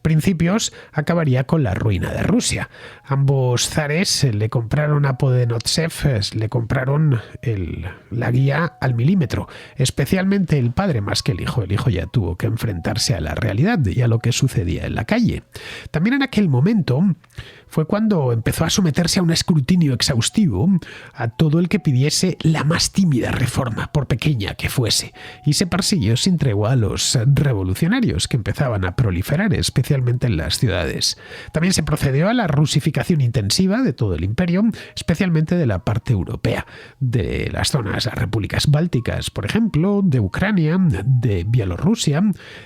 principios acabaría con la ruina de Rusia. Ambos zares le compraron a Podebonotsev, le compraron la guía al milímetro, especialmente el padre más que el hijo. El hijo ya tuvo que enfrentarse a la realidad y a lo que sucedía en la calle. También en aquel momento fue cuando empezó a someterse a un escrutinio exhaustivo a todo el que pidiese la más tímida reforma, por pequeña que fuese, y se persiguió sin tregua a los revolucionarios que empezaban a proliferar, especialmente en las ciudades. También se procedió a la rusificación intensiva de todo el imperio, especialmente de la parte europea, de las zonas, las repúblicas bálticas, por ejemplo, de Ucrania, de Bielorrusia.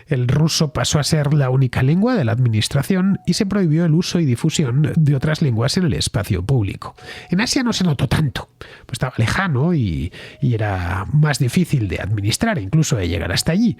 El ruso pasó a ser la única lengua de la administración y se prohibió el uso y difusión de otras lenguas en el espacio público. En Asia no se notó tanto, pues estaba lejano y era más difícil de administrar, incluso de llegar hasta allí.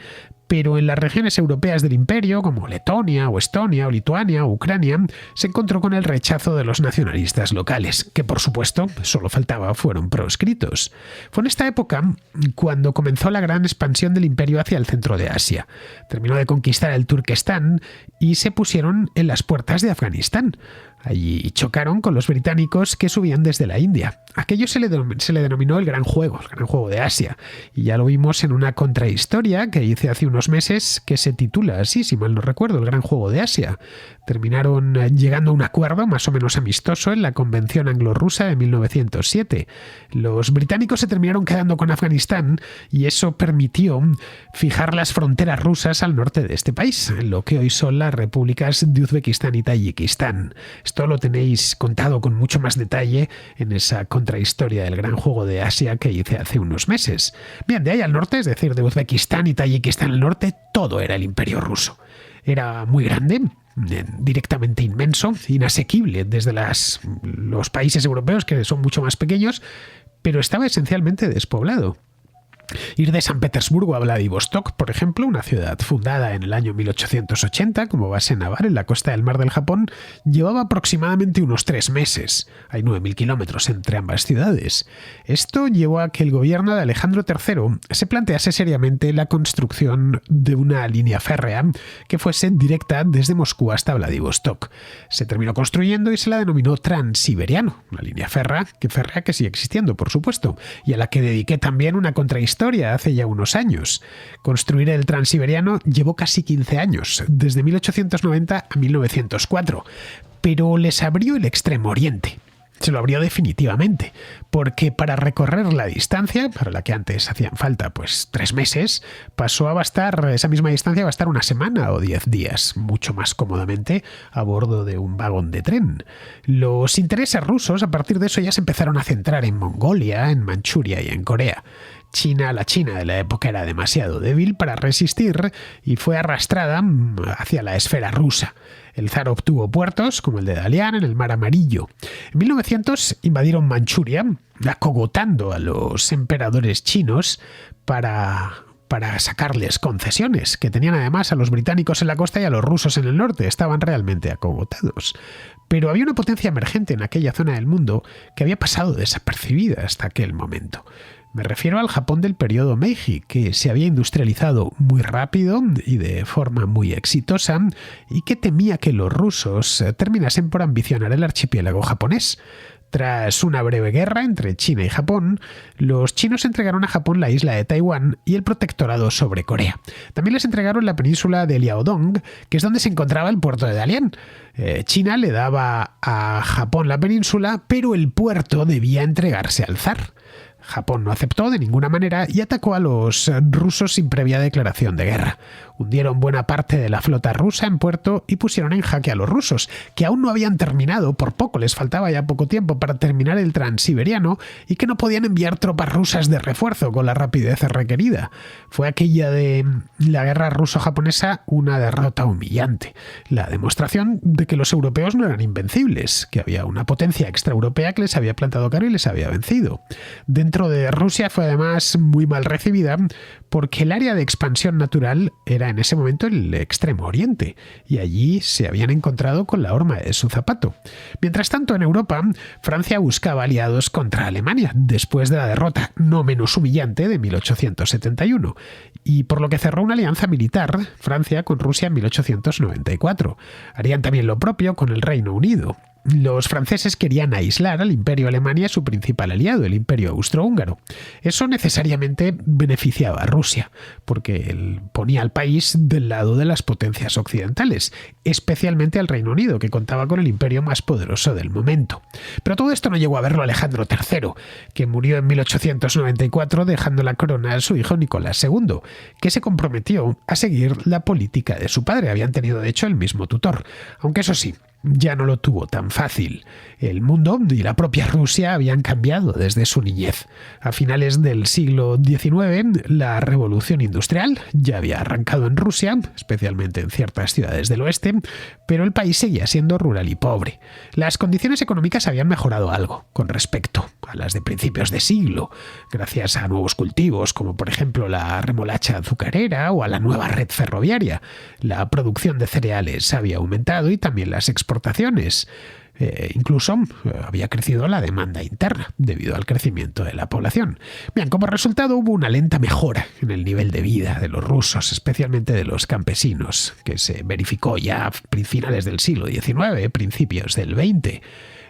Pero en las regiones europeas del imperio, como Letonia o Estonia o Lituania o Ucrania, se encontró con el rechazo de los nacionalistas locales, que por supuesto solo faltaba fueron proscritos. Fue en esta época cuando comenzó la gran expansión del imperio hacia el centro de Asia. Terminó de conquistar el Turquestán y se pusieron en las puertas de Afganistán. Allí chocaron con los británicos que subían desde la India. Aquello se le denominó el Gran Juego de Asia. Y ya lo vimos en una contrahistoria que hice hace unos meses que se titula así, si mal no recuerdo, el Gran Juego de Asia. Terminaron llegando a un acuerdo más o menos amistoso en la Convención Anglo-Rusa de 1907. Los británicos se terminaron quedando con Afganistán y eso permitió fijar las fronteras rusas al norte de este país, en lo que hoy son las repúblicas de Uzbekistán y Tayikistán. Esto lo tenéis contado con mucho más detalle en esa contrahistoria del Gran Juego de Asia que hice hace unos meses. Bien, de ahí al norte, es decir, de Uzbekistán y Tayikistán al norte, todo era el imperio ruso. Era muy grande, directamente inmenso, inasequible desde los países europeos, que son mucho más pequeños, pero estaba esencialmente despoblado. Ir de San Petersburgo a Vladivostok, por ejemplo, una ciudad fundada en el año 1880 como base naval en la costa del Mar del Japón, llevaba aproximadamente unos 3 meses. Hay 9.000 kilómetros entre ambas ciudades. Esto llevó a que el gobierno de Alejandro III se plantease seriamente la construcción de una línea férrea que fuese directa desde Moscú hasta Vladivostok. Se terminó construyendo y se la denominó Transiberiano, una línea férrea que sigue existiendo, por supuesto, y a la que dediqué también una contrahistoria hace ya unos años. Construir el Transiberiano llevó casi 15 años, desde 1890 a 1904, pero les abrió el Extremo Oriente. Se lo abrió definitivamente, porque para recorrer la distancia, para la que antes hacían falta 3 meses, pasó a bastar, esa misma distancia a bastar una semana o 10 días, mucho más cómodamente a bordo de un vagón de tren. Los intereses rusos a partir de eso ya se empezaron a centrar en Mongolia, en Manchuria y en Corea. La China de la época era demasiado débil para resistir y fue arrastrada hacia la esfera rusa. El zar obtuvo puertos, como el de Dalian, en el Mar Amarillo. En 1900 invadieron Manchuria, acogotando a los emperadores chinos para sacarles concesiones, que tenían además a los británicos en la costa y a los rusos en el norte. Estaban realmente acogotados. Pero había una potencia emergente en aquella zona del mundo que había pasado desapercibida hasta aquel momento. Me refiero al Japón del periodo Meiji, que se había industrializado muy rápido y de forma muy exitosa y que temía que los rusos terminasen por ambicionar el archipiélago japonés. Tras una breve guerra entre China y Japón, los chinos entregaron a Japón la isla de Taiwán y el protectorado sobre Corea. También les entregaron la península de Liaodong, que es donde se encontraba el puerto de Dalian. China le daba a Japón la península, pero el puerto debía entregarse al zar. Japón no aceptó de ninguna manera y atacó a los rusos sin previa declaración de guerra. Hundieron buena parte de la flota rusa en puerto y pusieron en jaque a los rusos, que aún no habían terminado, por poco les faltaba ya poco tiempo para terminar el transiberiano y que no podían enviar tropas rusas de refuerzo con la rapidez requerida. Fue aquella de la guerra ruso-japonesa una derrota humillante, la demostración de que los europeos no eran invencibles, que había una potencia extraeuropea que les había plantado cara y les había vencido. Dentro de Rusia fue además muy mal recibida porque el área de expansión natural era en ese momento el Extremo Oriente y allí se habían encontrado con la horma de su zapato. Mientras tanto, en Europa, Francia buscaba aliados contra Alemania después de la derrota no menos humillante de 1871 y por lo que cerró una alianza militar Francia con Rusia en 1894. Harían también lo propio con el Reino Unido. Los franceses querían aislar al Imperio Alemán y a su principal aliado, el Imperio Austrohúngaro. Eso necesariamente beneficiaba a Rusia, porque él ponía al país del lado de las potencias occidentales, especialmente al Reino Unido, que contaba con el imperio más poderoso del momento. Pero todo esto no llegó a verlo Alejandro III, que murió en 1894 dejando la corona a su hijo Nicolás II, que se comprometió a seguir la política de su padre. Habían tenido, de hecho, el mismo tutor, aunque eso sí, ya no lo tuvo tan fácil. El mundo y la propia Rusia habían cambiado desde su niñez. A finales del siglo XIX, la revolución industrial ya había arrancado en Rusia, especialmente en ciertas ciudades del oeste, pero el país seguía siendo rural y pobre. Las condiciones económicas habían mejorado algo con respecto a las de principios de siglo, gracias a nuevos cultivos como por ejemplo la remolacha azucarera o a la nueva red ferroviaria. La producción de cereales había aumentado y también las exportaciones. Incluso había crecido la demanda interna debido al crecimiento de la población. Bien, como resultado hubo una lenta mejora en el nivel de vida de los rusos, especialmente de los campesinos, que se verificó ya a finales del siglo XIX, principios del XX.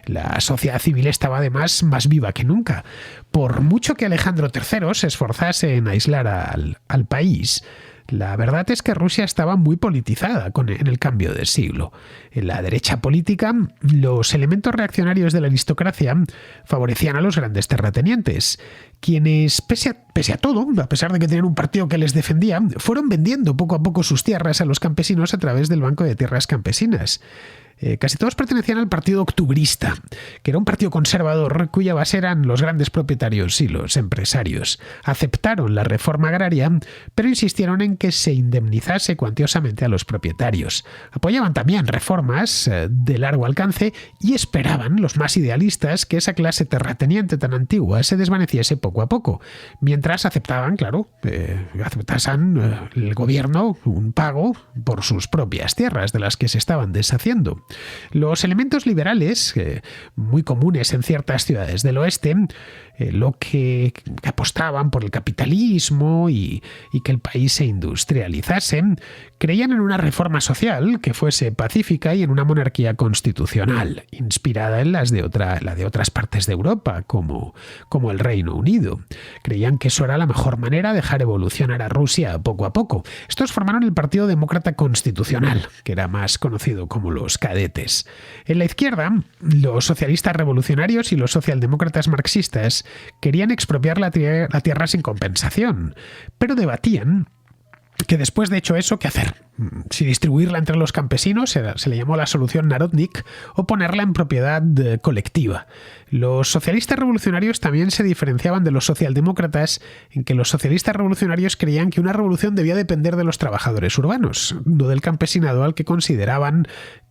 La sociedad civil estaba además más viva que nunca. Por mucho que Alejandro III se esforzase en aislar al país, la verdad es que Rusia estaba muy politizada en el cambio de siglo. En la derecha política, los elementos reaccionarios de la aristocracia favorecían a los grandes terratenientes, quienes, pese a todo, a pesar de que tenían un partido que les defendía, fueron vendiendo poco a poco sus tierras a los campesinos a través del Banco de Tierras Campesinas. Casi todos pertenecían al Partido Octubrista, que era un partido conservador cuya base eran los grandes propietarios y los empresarios. Aceptaron la reforma agraria, pero insistieron en que se indemnizase cuantiosamente a los propietarios. Apoyaban también reformas de largo alcance y esperaban, los más idealistas, que esa clase terrateniente tan antigua se desvaneciese poco a poco, mientras aceptaban, aceptasen el gobierno un pago por sus propias tierras de las que se estaban deshaciendo. Los elementos liberales, muy comunes en ciertas ciudades del oeste, lo que apostaban por el capitalismo y que el país se industrializase, Creían en una reforma social que fuese pacífica y en una monarquía constitucional, inspirada en la de otras partes de Europa, como el Reino Unido. Creían que eso era la mejor manera de dejar evolucionar a Rusia poco a poco. Estos formaron el Partido Demócrata Constitucional, que era más conocido como los Cadetes. En la izquierda, los socialistas revolucionarios y los socialdemócratas marxistas querían expropiar la tierra sin compensación, pero debatían que después de hecho eso, ¿qué hacer? Si distribuirla entre los campesinos, se le llamó la solución Narodnik, o ponerla en propiedad colectiva. Los socialistas revolucionarios también se diferenciaban de los socialdemócratas en que los socialistas revolucionarios creían que una revolución debía depender de los trabajadores urbanos, no del campesinado al que consideraban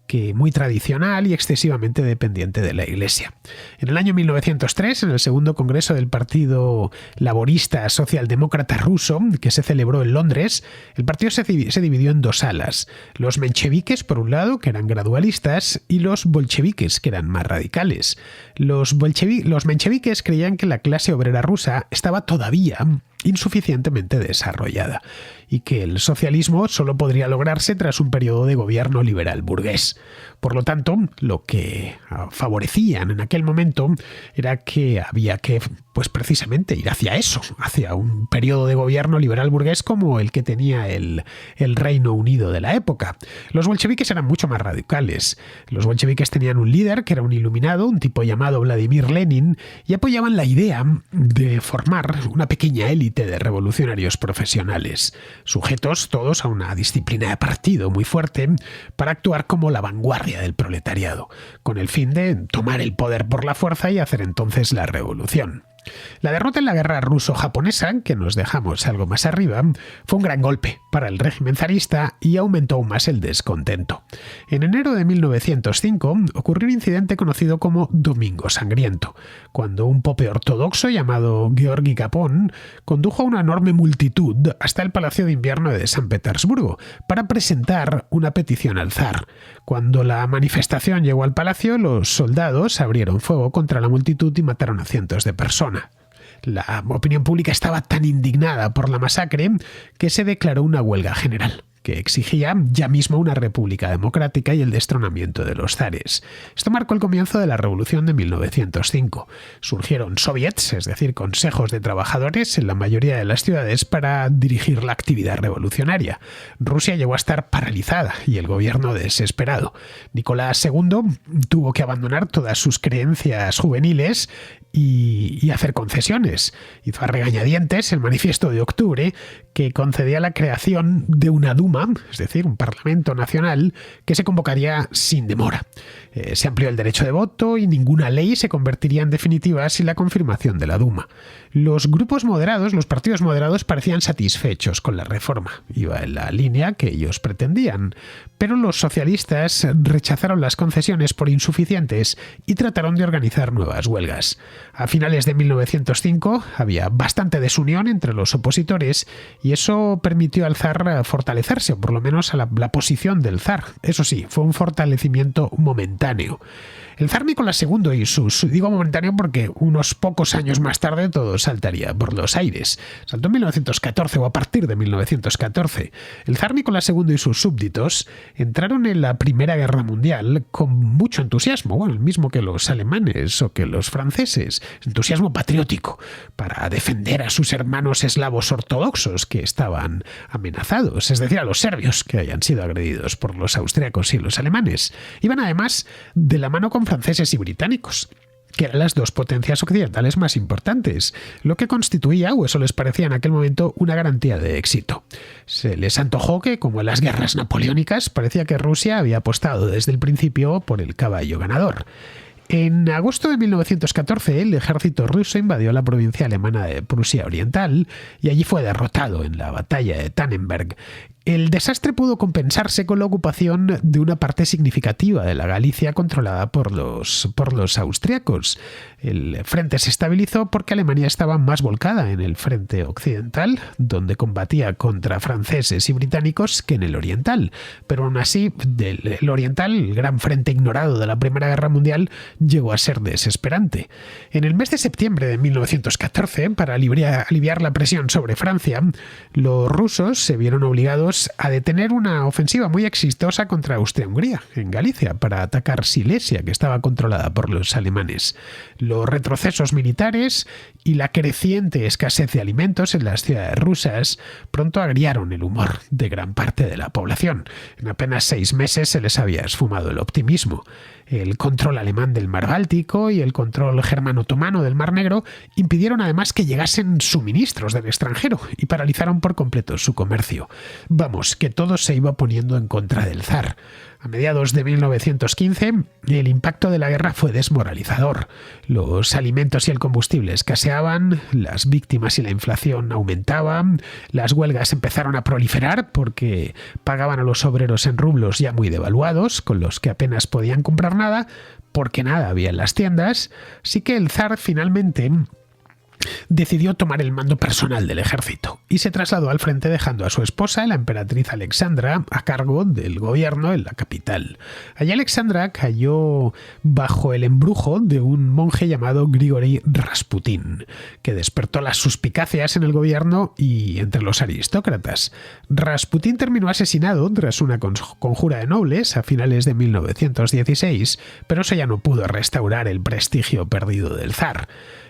que muy tradicional y excesivamente dependiente de la Iglesia. En el año 1903, en el segundo congreso del Partido Laborista Socialdemócrata Ruso, que se celebró en Londres, el partido se dividió en dos alas. Los mencheviques, por un lado, que eran gradualistas, y los bolcheviques, que eran más radicales. Los mencheviques creían que la clase obrera rusa estaba todavía insuficientemente desarrollada y que el socialismo solo podría lograrse tras un periodo de gobierno liberal burgués. Por lo tanto, lo que favorecían en aquel momento era que había que, pues precisamente, ir hacia eso, hacia un periodo de gobierno liberal burgués como el que tenía el Reino Unido de la época. Los bolcheviques eran mucho más radicales. Los bolcheviques tenían un líder que era un iluminado, un tipo llamado Vladimir Lenin, y apoyaban la idea de formar una pequeña élite de revolucionarios profesionales, sujetos todos a una disciplina de partido muy fuerte para actuar como la vanguardia del proletariado, con el fin de tomar el poder por la fuerza y hacer entonces la revolución. La derrota en la guerra ruso-japonesa, que nos dejamos algo más arriba, fue un gran golpe para el régimen zarista y aumentó aún más el descontento. En enero de 1905 ocurrió un incidente conocido como Domingo Sangriento, cuando un pope ortodoxo llamado Georgi Gapón condujo a una enorme multitud hasta el Palacio de Invierno de San Petersburgo para presentar una petición al zar. Cuando la manifestación llegó al palacio, los soldados abrieron fuego contra la multitud y mataron a cientos de personas. La opinión pública estaba tan indignada por la masacre que se declaró una huelga general, que exigía ya mismo una república democrática y el destronamiento de los zares. Esto marcó el comienzo de la Revolución de 1905. Surgieron soviets, es decir, consejos de trabajadores en la mayoría de las ciudades para dirigir la actividad revolucionaria. Rusia llegó a estar paralizada y el gobierno desesperado. Nicolás II tuvo que abandonar todas sus creencias juveniles y hacer concesiones. Hizo a regañadientes el manifiesto de octubre que concedía la creación de una Duma, es decir, un Parlamento Nacional, que se convocaría sin demora. Se amplió el derecho de voto y ninguna ley se convertiría en definitiva sin la confirmación de la Duma. Los grupos moderados, los partidos moderados, parecían satisfechos con la reforma. Iba en la línea que ellos pretendían. Pero los socialistas rechazaron las concesiones por insuficientes y trataron de organizar nuevas huelgas. A finales de 1905 había bastante desunión entre los opositores y eso permitió al zar fortalecerse, o por lo menos a la posición del zar. Eso sí, fue un fortalecimiento momentáneo. El zar Nicolás II y digo momentáneo porque unos pocos años más tarde todo saltaría por los aires. Saltó en 1914 o a partir de 1914. El zar Nicolás II y sus súbditos entraron en la Primera Guerra Mundial con mucho entusiasmo, bueno, el mismo que los alemanes o que los franceses, entusiasmo patriótico para defender a sus hermanos eslavos ortodoxos que estaban amenazados, es decir, a los serbios que hayan sido agredidos por los austriacos y los alemanes. Iban además de la mano con franceses y británicos, que eran las dos potencias occidentales más importantes, lo que constituía, o eso les parecía en aquel momento, una garantía de éxito. Se les antojó que, como en las guerras napoleónicas, parecía que Rusia había apostado desde el principio por el caballo ganador. En agosto de 1914, el ejército ruso invadió la provincia alemana de Prusia Oriental y allí fue derrotado en la batalla de Tannenberg. El desastre pudo compensarse con la ocupación de una parte significativa de la Galicia controlada por los austriacos. El frente se estabilizó porque Alemania estaba más volcada en el frente occidental, donde combatía contra franceses y británicos, que en el oriental. Pero aún así, el oriental, el gran frente ignorado de la Primera Guerra Mundial, llegó a ser desesperante. En el mes de septiembre de 1914, para aliviar la presión sobre Francia, los rusos se vieron obligados decididos a detener una ofensiva muy exitosa contra Austria-Hungría, en Galicia, para atacar Silesia, que estaba controlada por los alemanes. Los retrocesos militares y la creciente escasez de alimentos en las ciudades rusas pronto agriaron el humor de gran parte de la población. En apenas 6 meses se les había esfumado el optimismo. El control alemán del mar Báltico y el control germano-otomano del mar Negro impidieron además que llegasen suministros del extranjero y paralizaron por completo su comercio. Vamos, que todo se iba poniendo en contra del zar. A mediados de 1915, el impacto de la guerra fue desmoralizador. Los alimentos y el combustible escaseaban, las víctimas y la inflación aumentaban, las huelgas empezaron a proliferar porque pagaban a los obreros en rublos ya muy devaluados, con los que apenas podían comprar nada, porque nada había en las tiendas, así que el zar finalmente decidió tomar el mando personal del ejército y se trasladó al frente dejando a su esposa, la emperatriz Alexandra, a cargo del gobierno en la capital. Allí Alexandra cayó bajo el embrujo de un monje llamado Grigori Rasputín, que despertó las suspicacias en el gobierno y entre los aristócratas. Rasputín terminó asesinado tras una conjura de nobles a finales de 1916, pero eso ya no pudo restaurar el prestigio perdido del zar.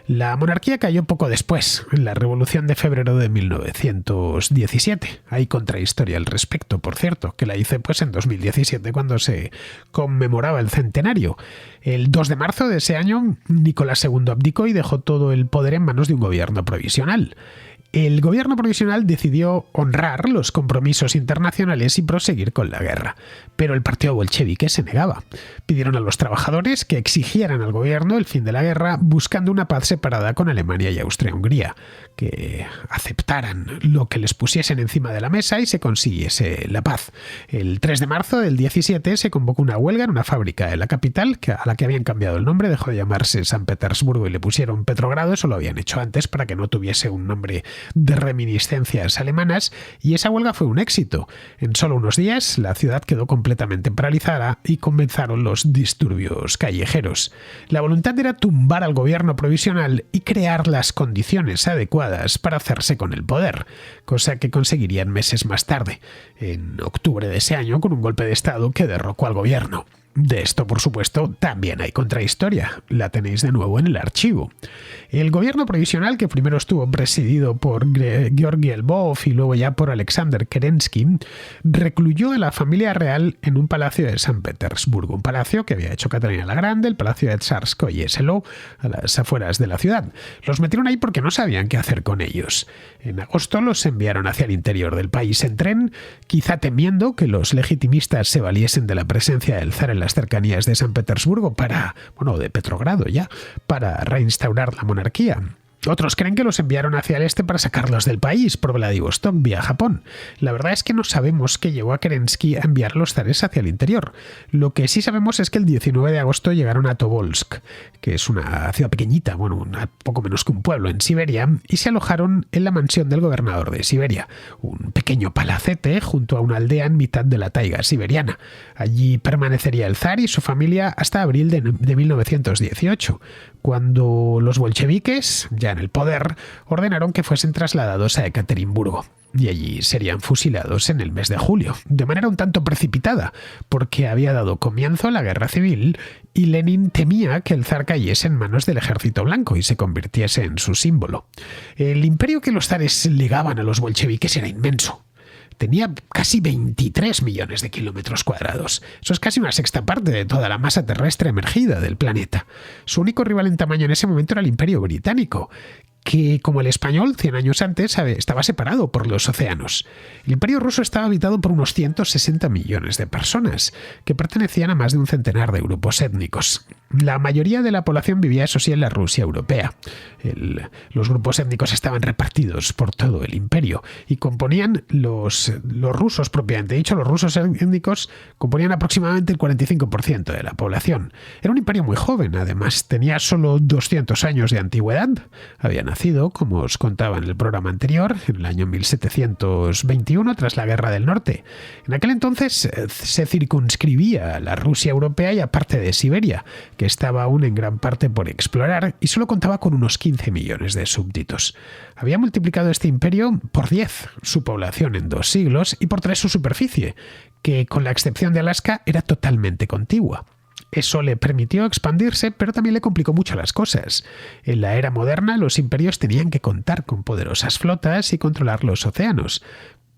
La monarquía cayó poco después, en la Revolución de febrero de 1917. Hay contrahistoria al respecto, por cierto, que la hice en 2017 cuando se conmemoraba el centenario. El 2 de marzo de ese año, Nicolás II abdicó y dejó todo el poder en manos de un gobierno provisional. El gobierno provisional decidió honrar los compromisos internacionales y proseguir con la guerra, pero el partido bolchevique se negaba. Pidieron a los trabajadores que exigieran al gobierno el fin de la guerra buscando una paz separada con Alemania y Austria-Hungría, que aceptaran lo que les pusiesen encima de la mesa y se consiguiese la paz. El 3 de marzo del 17 se convocó una huelga en una fábrica de la capital, a la que habían cambiado el nombre, dejó de llamarse San Petersburgo y le pusieron Petrogrado, eso lo habían hecho antes para que no tuviese un nombre de reminiscencias alemanas, y esa huelga fue un éxito. En solo unos días la ciudad quedó completamente paralizada y comenzaron los disturbios callejeros. La voluntad era tumbar al gobierno provisional y crear las condiciones adecuadas para hacerse con el poder, cosa que conseguirían meses más tarde, en octubre de ese año, con un golpe de estado que derrocó al gobierno. De esto, por supuesto, también hay contrahistoria. La tenéis de nuevo en el archivo. El gobierno provisional, que primero estuvo presidido por Georgi Lvov y luego ya por Alexander Kerensky, recluyó a la familia real en un palacio de San Petersburgo, un palacio que había hecho Catalina la Grande, el palacio de Tsarskoye Selo, a las afueras de la ciudad. Los metieron ahí porque no sabían qué hacer con ellos. En agosto los enviaron hacia el interior del país en tren, quizá temiendo que los legitimistas se valiesen de la presencia del zar en las cercanías de San Petersburgo de Petrogrado para reinstaurar la monarquía. Otros creen que los enviaron hacia el este para sacarlos del país por Vladivostok vía Japón. La verdad es que no sabemos qué llevó a Kerensky a enviar los zares hacia el interior. Lo que sí sabemos es que el 19 de agosto llegaron a Tobolsk, que es una ciudad pequeñita, poco menos que un pueblo en Siberia, y se alojaron en la mansión del gobernador de Siberia, un pequeño palacete junto a una aldea en mitad de la taiga siberiana. Allí permanecería el zar y su familia hasta abril de 1918, cuando los bolcheviques, ya en el poder, ordenaron que fuesen trasladados a Ekaterimburgo. Y allí serían fusilados en el mes de julio, de manera un tanto precipitada, porque había dado comienzo la guerra civil y Lenin temía que el zar cayese en manos del ejército blanco y se convirtiese en su símbolo. El imperio que los zares legaban a los bolcheviques era inmenso. Tenía casi 23 millones de kilómetros cuadrados. Eso es casi una sexta parte de toda la masa terrestre emergida del planeta. Su único rival en tamaño en ese momento era el Imperio Británico, que, como el español, 100 años antes, estaba separado por los océanos. El Imperio ruso estaba habitado por unos 160 millones de personas, que pertenecían a más de un centenar de grupos étnicos. La mayoría de la población vivía, eso sí, en la Rusia europea. Los grupos étnicos estaban repartidos por todo el imperio y componían los rusos, propiamente dicho, los rusos étnicos componían aproximadamente el 45% de la población. Era un imperio muy joven, además, tenía solo 200 años de antigüedad. Había nacido, como os contaba en el programa anterior, en el año 1721, tras la Guerra del Norte. En aquel entonces se circunscribía a la Rusia europea y a parte de Siberia, que que estaba aún en gran parte por explorar y solo contaba con unos 15 millones de súbditos. Había multiplicado este imperio por 10 su población en 2 siglos y por 3 su superficie, que con la excepción de Alaska era totalmente contigua. Eso le permitió expandirse, pero también le complicó mucho las cosas. En la era moderna, los imperios tenían que contar con poderosas flotas y controlar los océanos.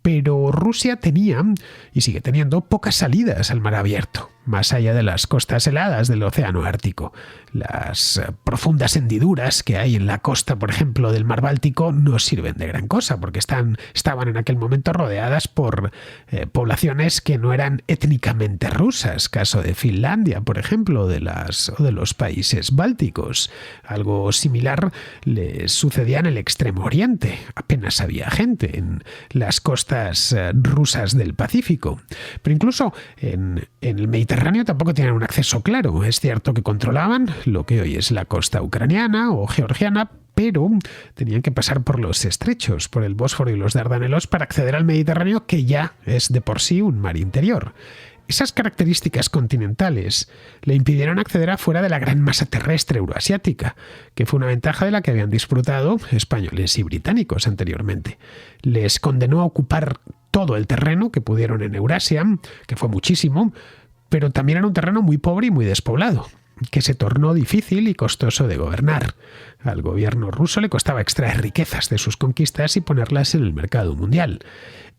Pero Rusia tenía, y sigue teniendo, pocas salidas al mar abierto, más allá de las costas heladas del Océano Ártico. Las profundas hendiduras que hay en la costa, por ejemplo, del mar Báltico, no sirven de gran cosa, porque estaban en aquel momento rodeadas por poblaciones que no eran étnicamente rusas, caso de Finlandia, por ejemplo, o de los países bálticos. Algo similar le sucedía en el Extremo Oriente. Apenas había gente en las costas rusas del Pacífico. Pero incluso en el Mediterráneo tampoco tenían un acceso claro. Es cierto que controlaban lo que hoy es la costa ucraniana o georgiana, pero tenían que pasar por los estrechos, por el Bósforo y los Dardanelos para acceder al Mediterráneo, que ya es de por sí un mar interior. Esas características continentales le impidieron acceder afuera de la gran masa terrestre euroasiática, que fue una ventaja de la que habían disfrutado españoles y británicos anteriormente. Les condenó a ocupar todo el terreno que pudieron en Eurasia, que fue muchísimo, pero también era un terreno muy pobre y muy despoblado, que se tornó difícil y costoso de gobernar. Al gobierno ruso le costaba extraer riquezas de sus conquistas y ponerlas en el mercado mundial.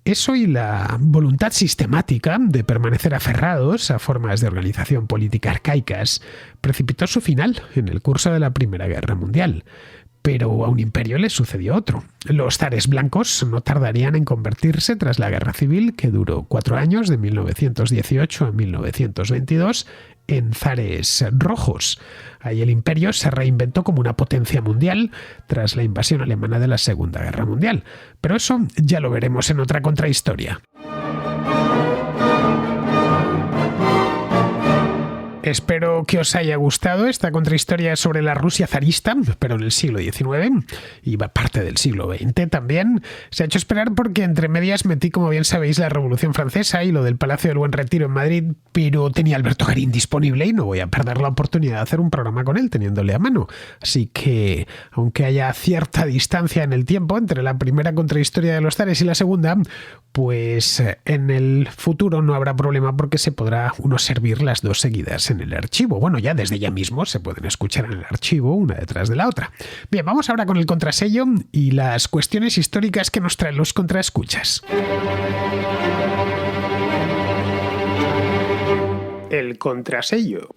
Eso y la voluntad sistemática de permanecer aferrados a formas de organización política arcaicas precipitó su final en el curso de la Primera Guerra Mundial. Pero a un imperio le sucedió otro. Los zares blancos no tardarían en convertirse, tras la Guerra Civil, que duró 4 años, de 1918 a 1922, en zares rojos. Ahí el imperio se reinventó como una potencia mundial tras la invasión alemana de la Segunda Guerra Mundial. Pero eso ya lo veremos en otra contrahistoria. Espero que os haya gustado esta contrahistoria sobre la Rusia zarista, pero en el siglo XIX, y parte del siglo XX también. Se ha hecho esperar porque entre medias metí, como bien sabéis, la Revolución Francesa y lo del Palacio del Buen Retiro en Madrid, pero tenía a Alberto Garín disponible y no voy a perder la oportunidad de hacer un programa con él teniéndole a mano. Así que, aunque haya cierta distancia en el tiempo entre la primera contrahistoria de los zares y la segunda, pues en el futuro no habrá problema porque se podrá uno servir las dos seguidas en el archivo. Bueno, ya desde ya mismo se pueden escuchar en el archivo una detrás de la otra. Bien, vamos ahora con el contrasello y las cuestiones históricas que nos traen los contraescuchas. El contrasello.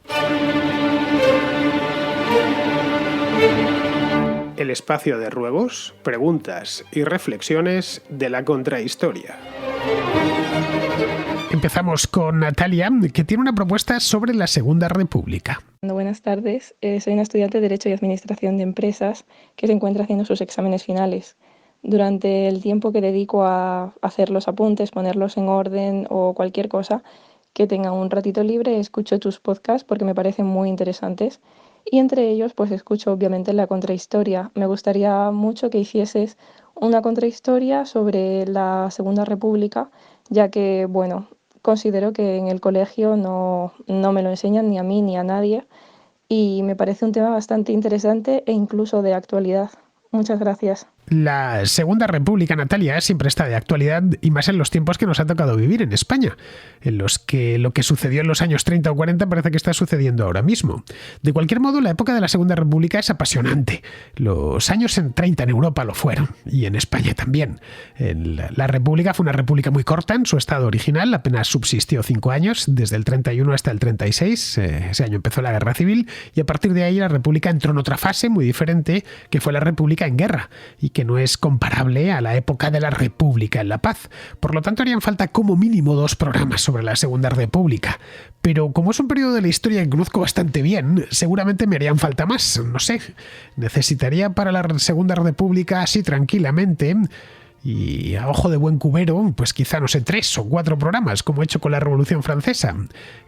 El espacio de ruegos, preguntas y reflexiones de la contrahistoria. Empezamos con Natalia, que tiene una propuesta sobre la Segunda República. Buenas tardes, soy una estudiante de Derecho y Administración de Empresas que se encuentra haciendo sus exámenes finales. Durante el tiempo que dedico a hacer los apuntes, ponerlos en orden o cualquier cosa que tenga un ratito libre, escucho tus podcasts porque me parecen muy interesantes. Y entre ellos, pues escucho obviamente la contrahistoria. Me gustaría mucho que hicieses una contrahistoria sobre la Segunda República, ya que, bueno, considero que en el colegio no me lo enseñan ni a mí ni a nadie y me parece un tema bastante interesante e incluso de actualidad. Muchas gracias. La Segunda República, Natalia, siempre está de actualidad y más en los tiempos que nos ha tocado vivir en España, en los que lo que sucedió en los años 30 o 40 parece que está sucediendo ahora mismo. De cualquier modo, la época de la Segunda República es apasionante. Los años 30 en Europa lo fueron y en España también. La República fue una república muy corta en su estado original, apenas subsistió 5 años, desde el 31 hasta el 36. Ese año empezó la Guerra Civil y a partir de ahí la República entró en otra fase muy diferente, que fue la República en guerra y que no es comparable a la época de la República en la paz. Por lo tanto, harían falta como mínimo 2 programas sobre la Segunda República. Pero como es un periodo de la historia que conozco bastante bien, seguramente me harían falta más. No sé, necesitaría para la Segunda República así tranquilamente y a ojo de buen cubero, pues quizá, no sé, 3 o 4 programas, como he hecho con la Revolución Francesa.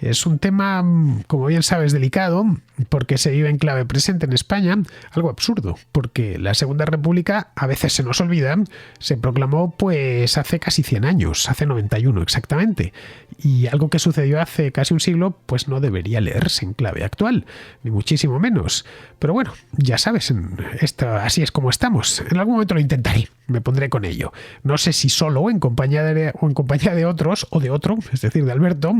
Es un tema, como bien sabes, delicado, porque se vive en clave presente en España, algo absurdo, porque la Segunda República, a veces se nos olvida, se proclamó pues hace casi 100 años, hace 91 exactamente, Y algo que sucedió hace casi un siglo, pues no debería leerse en clave actual, ni muchísimo menos. Pero bueno, ya sabes, así es como estamos. En algún momento lo intentaré, me pondré con ello. No sé si solo o en compañía de otros o de otro, es decir, de Alberto,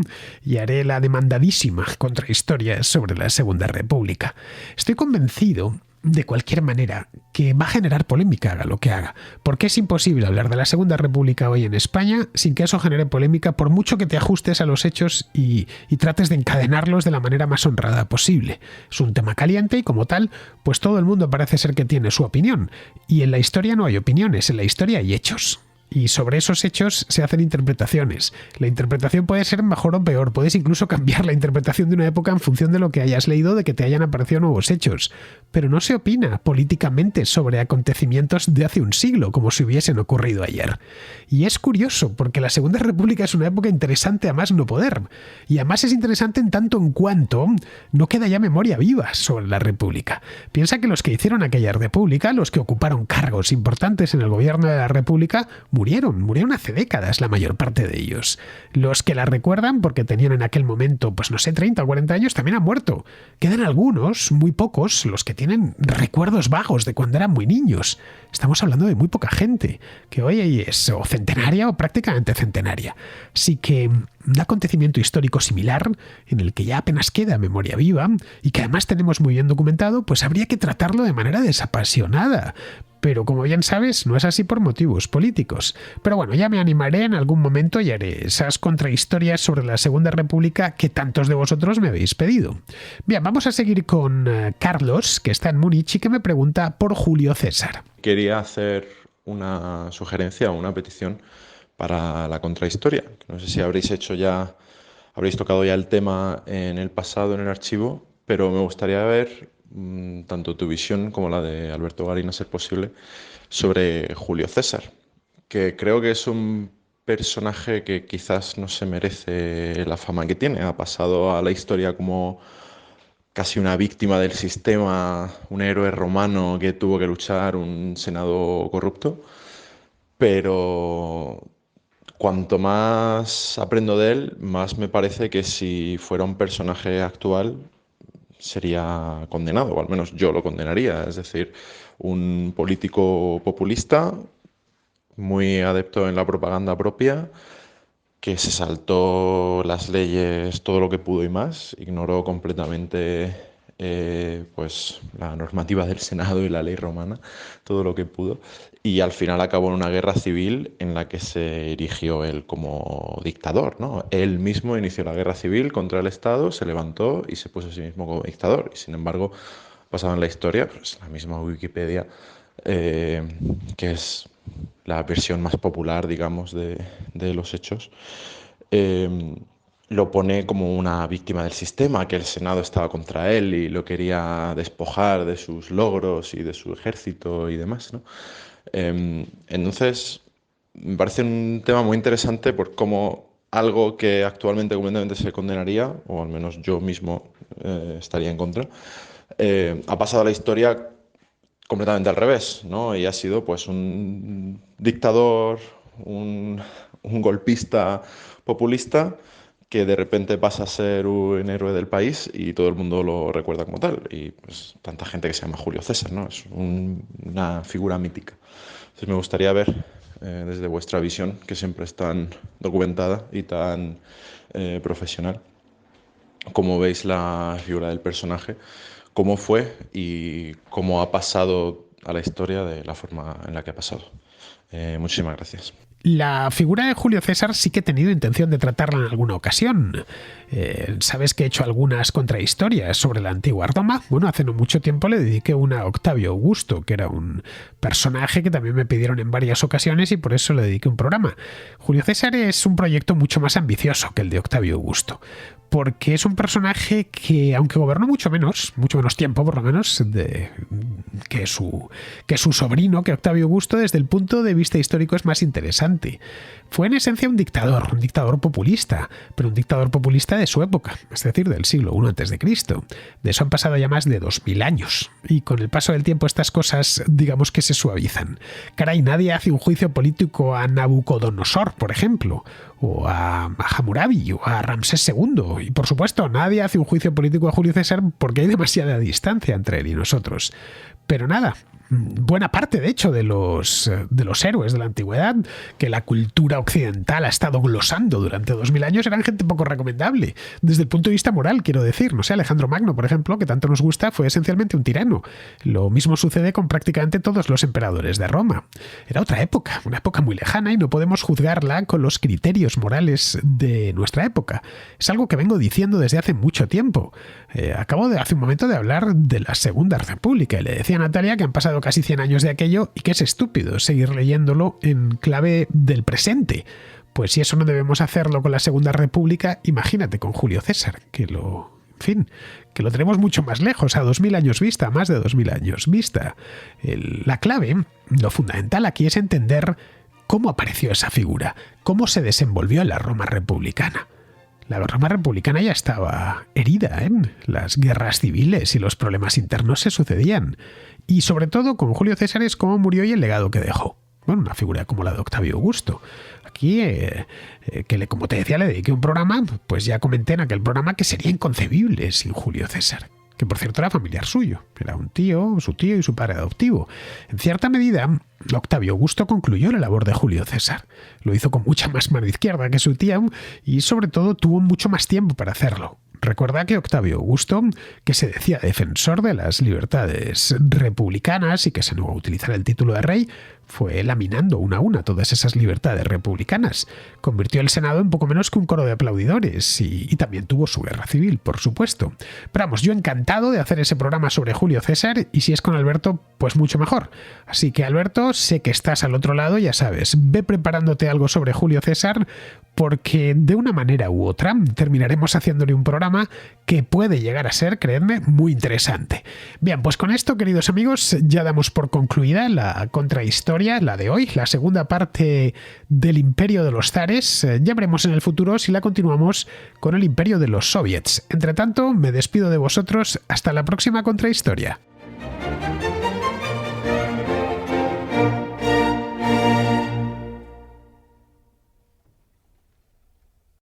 y haré la demandadísima contrahistoria sobre la Segunda República. Estoy convencido de cualquier manera que va a generar polémica, haga lo que haga, porque es imposible hablar de la Segunda República hoy en España sin que eso genere polémica, por mucho que te ajustes a los hechos y trates de encadenarlos de la manera más honrada posible. Es un tema caliente y como tal, pues todo el mundo parece ser que tiene su opinión, y en la historia no hay opiniones, en la historia hay hechos. Y sobre esos hechos se hacen interpretaciones. La interpretación puede ser mejor o peor. Puedes incluso cambiar la interpretación de una época en función de lo que hayas leído, de que te hayan aparecido nuevos hechos. Pero no se opina políticamente sobre acontecimientos de hace un siglo, como si hubiesen ocurrido ayer. Y es curioso, porque la Segunda República es una época interesante a más no poder. Y además es interesante en tanto en cuanto no queda ya memoria viva sobre la República. Piensa que los que hicieron aquella República, los que ocuparon cargos importantes en el gobierno de la República, murieron hace décadas la mayor parte de ellos. Los que la recuerdan porque tenían en aquel momento, pues no sé, 30 o 40 años, también han muerto. Quedan algunos, muy pocos, los que tienen recuerdos vagos de cuando eran muy niños. Estamos hablando de muy poca gente, que hoy es o centenaria o prácticamente centenaria. Así que un acontecimiento histórico similar, en el que ya apenas queda memoria viva, y que además tenemos muy bien documentado, pues habría que tratarlo de manera desapasionada. Pero como bien sabes, no es así por motivos políticos. Pero bueno, ya me animaré en algún momento y haré esas contrahistorias sobre la Segunda República que tantos de vosotros me habéis pedido. Bien, vamos a seguir con Carlos, que está en Múnich y que me pregunta por Julio César. Quería hacer una sugerencia o una petición para la contrahistoria. No sé si habréis tocado ya el tema en el pasado en el archivo, pero me gustaría ver tanto tu visión como la de Alberto Garín, a ser posible, sobre Julio César, que creo que es un personaje que quizás no se merece la fama que tiene. Ha pasado a la historia como casi una víctima del sistema, un héroe romano que tuvo que luchar, un senado corrupto, pero cuanto más aprendo de él, más me parece que si fuera un personaje actual sería condenado, o al menos yo lo condenaría. Es decir, un político populista, muy adepto en la propaganda propia, que se saltó las leyes todo lo que pudo y más, ignoró completamente pues la normativa del Senado y la ley romana, todo lo que pudo, y al final acabó en una guerra civil en la que se erigió él como dictador, ¿no? Él mismo inició la guerra civil contra el Estado, se levantó y se puso a sí mismo como dictador, y sin embargo, basado en la historia, pues la misma Wikipedia, que es la versión más popular, digamos, de los hechos, lo pone como una víctima del sistema, que el Senado estaba contra él y lo quería despojar de sus logros y de su ejército y demás, ¿no? Entonces, me parece un tema muy interesante por cómo algo que actualmente completamente se condenaría, o al menos yo mismo estaría en contra, ha pasado a la historia completamente al revés, ¿no? Y ha sido pues un dictador, un golpista populista que de repente pasa a ser un héroe del país y todo el mundo lo recuerda como tal. Y pues tanta gente que se llama Julio César, ¿no? Es una figura mítica. Entonces me gustaría ver desde vuestra visión, que siempre es tan documentada y tan profesional, cómo veis la figura del personaje, cómo fue y cómo ha pasado a la historia de la forma en la que ha pasado. Muchísimas gracias. La figura de Julio César sí que he tenido intención de tratarla en alguna ocasión. Sabes que he hecho algunas contrahistorias sobre la antigua Roma. Bueno, hace no mucho tiempo le dediqué una a Octavio Augusto, que era un personaje que también me pidieron en varias ocasiones y por eso le dediqué un programa. Julio César es un proyecto mucho más ambicioso que el de Octavio Augusto, porque es un personaje que, aunque gobernó mucho menos tiempo por lo menos, que su sobrino, que Octavio Augusto, desde el punto de vista histórico es más interesante. Fue en esencia un dictador populista, pero un dictador populista de su época, es decir, del siglo I a.C. De eso han pasado ya más de 2000 años, y con el paso del tiempo estas cosas, digamos que se suavizan. Caray, nadie hace un juicio político a Nabucodonosor, por ejemplo, o a Hammurabi o a Ramsés II. Y por supuesto, nadie hace un juicio político a Julio César porque hay demasiada distancia entre él y nosotros. Pero nada, buena parte, de hecho, de los héroes de la antigüedad que la cultura occidental ha estado glosando durante 2000 años eran gente poco recomendable, desde el punto de vista moral, quiero decir. No sé, Alejandro Magno, por ejemplo, que tanto nos gusta, fue esencialmente un tirano. Lo mismo sucede con prácticamente todos los emperadores de Roma. Era otra época, una época muy lejana, y no podemos juzgarla con los criterios morales de nuestra época. Es algo que vengo diciendo desde hace mucho tiempo. Acabo hace un momento de hablar de la Segunda República, y le decía a Natalia que han pasado casi 100 años de aquello y que es estúpido seguir leyéndolo en clave del presente. Pues si eso no debemos hacerlo con la Segunda República, imagínate con Julio César, que lo tenemos mucho más lejos, a 2000 años vista, más de 2000 años vista. La clave, lo fundamental aquí es entender cómo apareció esa figura, cómo se desenvolvió en la Roma republicana. La Roma republicana ya estaba herida, las guerras civiles y los problemas internos se sucedían. Y sobre todo con Julio César es cómo murió y el legado que dejó. Bueno, una figura como la de Octavio Augusto. Aquí, como te decía, le dediqué un programa, pues ya comenté en aquel programa que sería inconcebible sin Julio César. Que por cierto era familiar suyo, era un tío, su tío y su padre adoptivo. En cierta medida, Octavio Augusto concluyó la labor de Julio César. Lo hizo con mucha más mano izquierda que su tía y sobre todo tuvo mucho más tiempo para hacerlo. Recuerda que Octavio Augusto, que se decía defensor de las libertades republicanas y que se negó a utilizar el título de rey, fue laminando una a una todas esas libertades republicanas. Convirtió el Senado en poco menos que un coro de aplaudidores y también tuvo su guerra civil, por supuesto. Pero vamos, yo encantado de hacer ese programa sobre Julio César, y si es con Alberto, pues mucho mejor. Así que Alberto, sé que estás al otro lado, ya sabes, ve preparándote algo sobre Julio César, porque de una manera u otra terminaremos haciéndole un programa que puede llegar a ser, creedme, muy interesante. Bien, pues con esto, queridos amigos, ya damos por concluida la contrahistoria, la de hoy, la segunda parte del Imperio de los Zares. Ya veremos en el futuro si la continuamos con el Imperio de los Soviets. Entre tanto, me despido de vosotros hasta la próxima contrahistoria.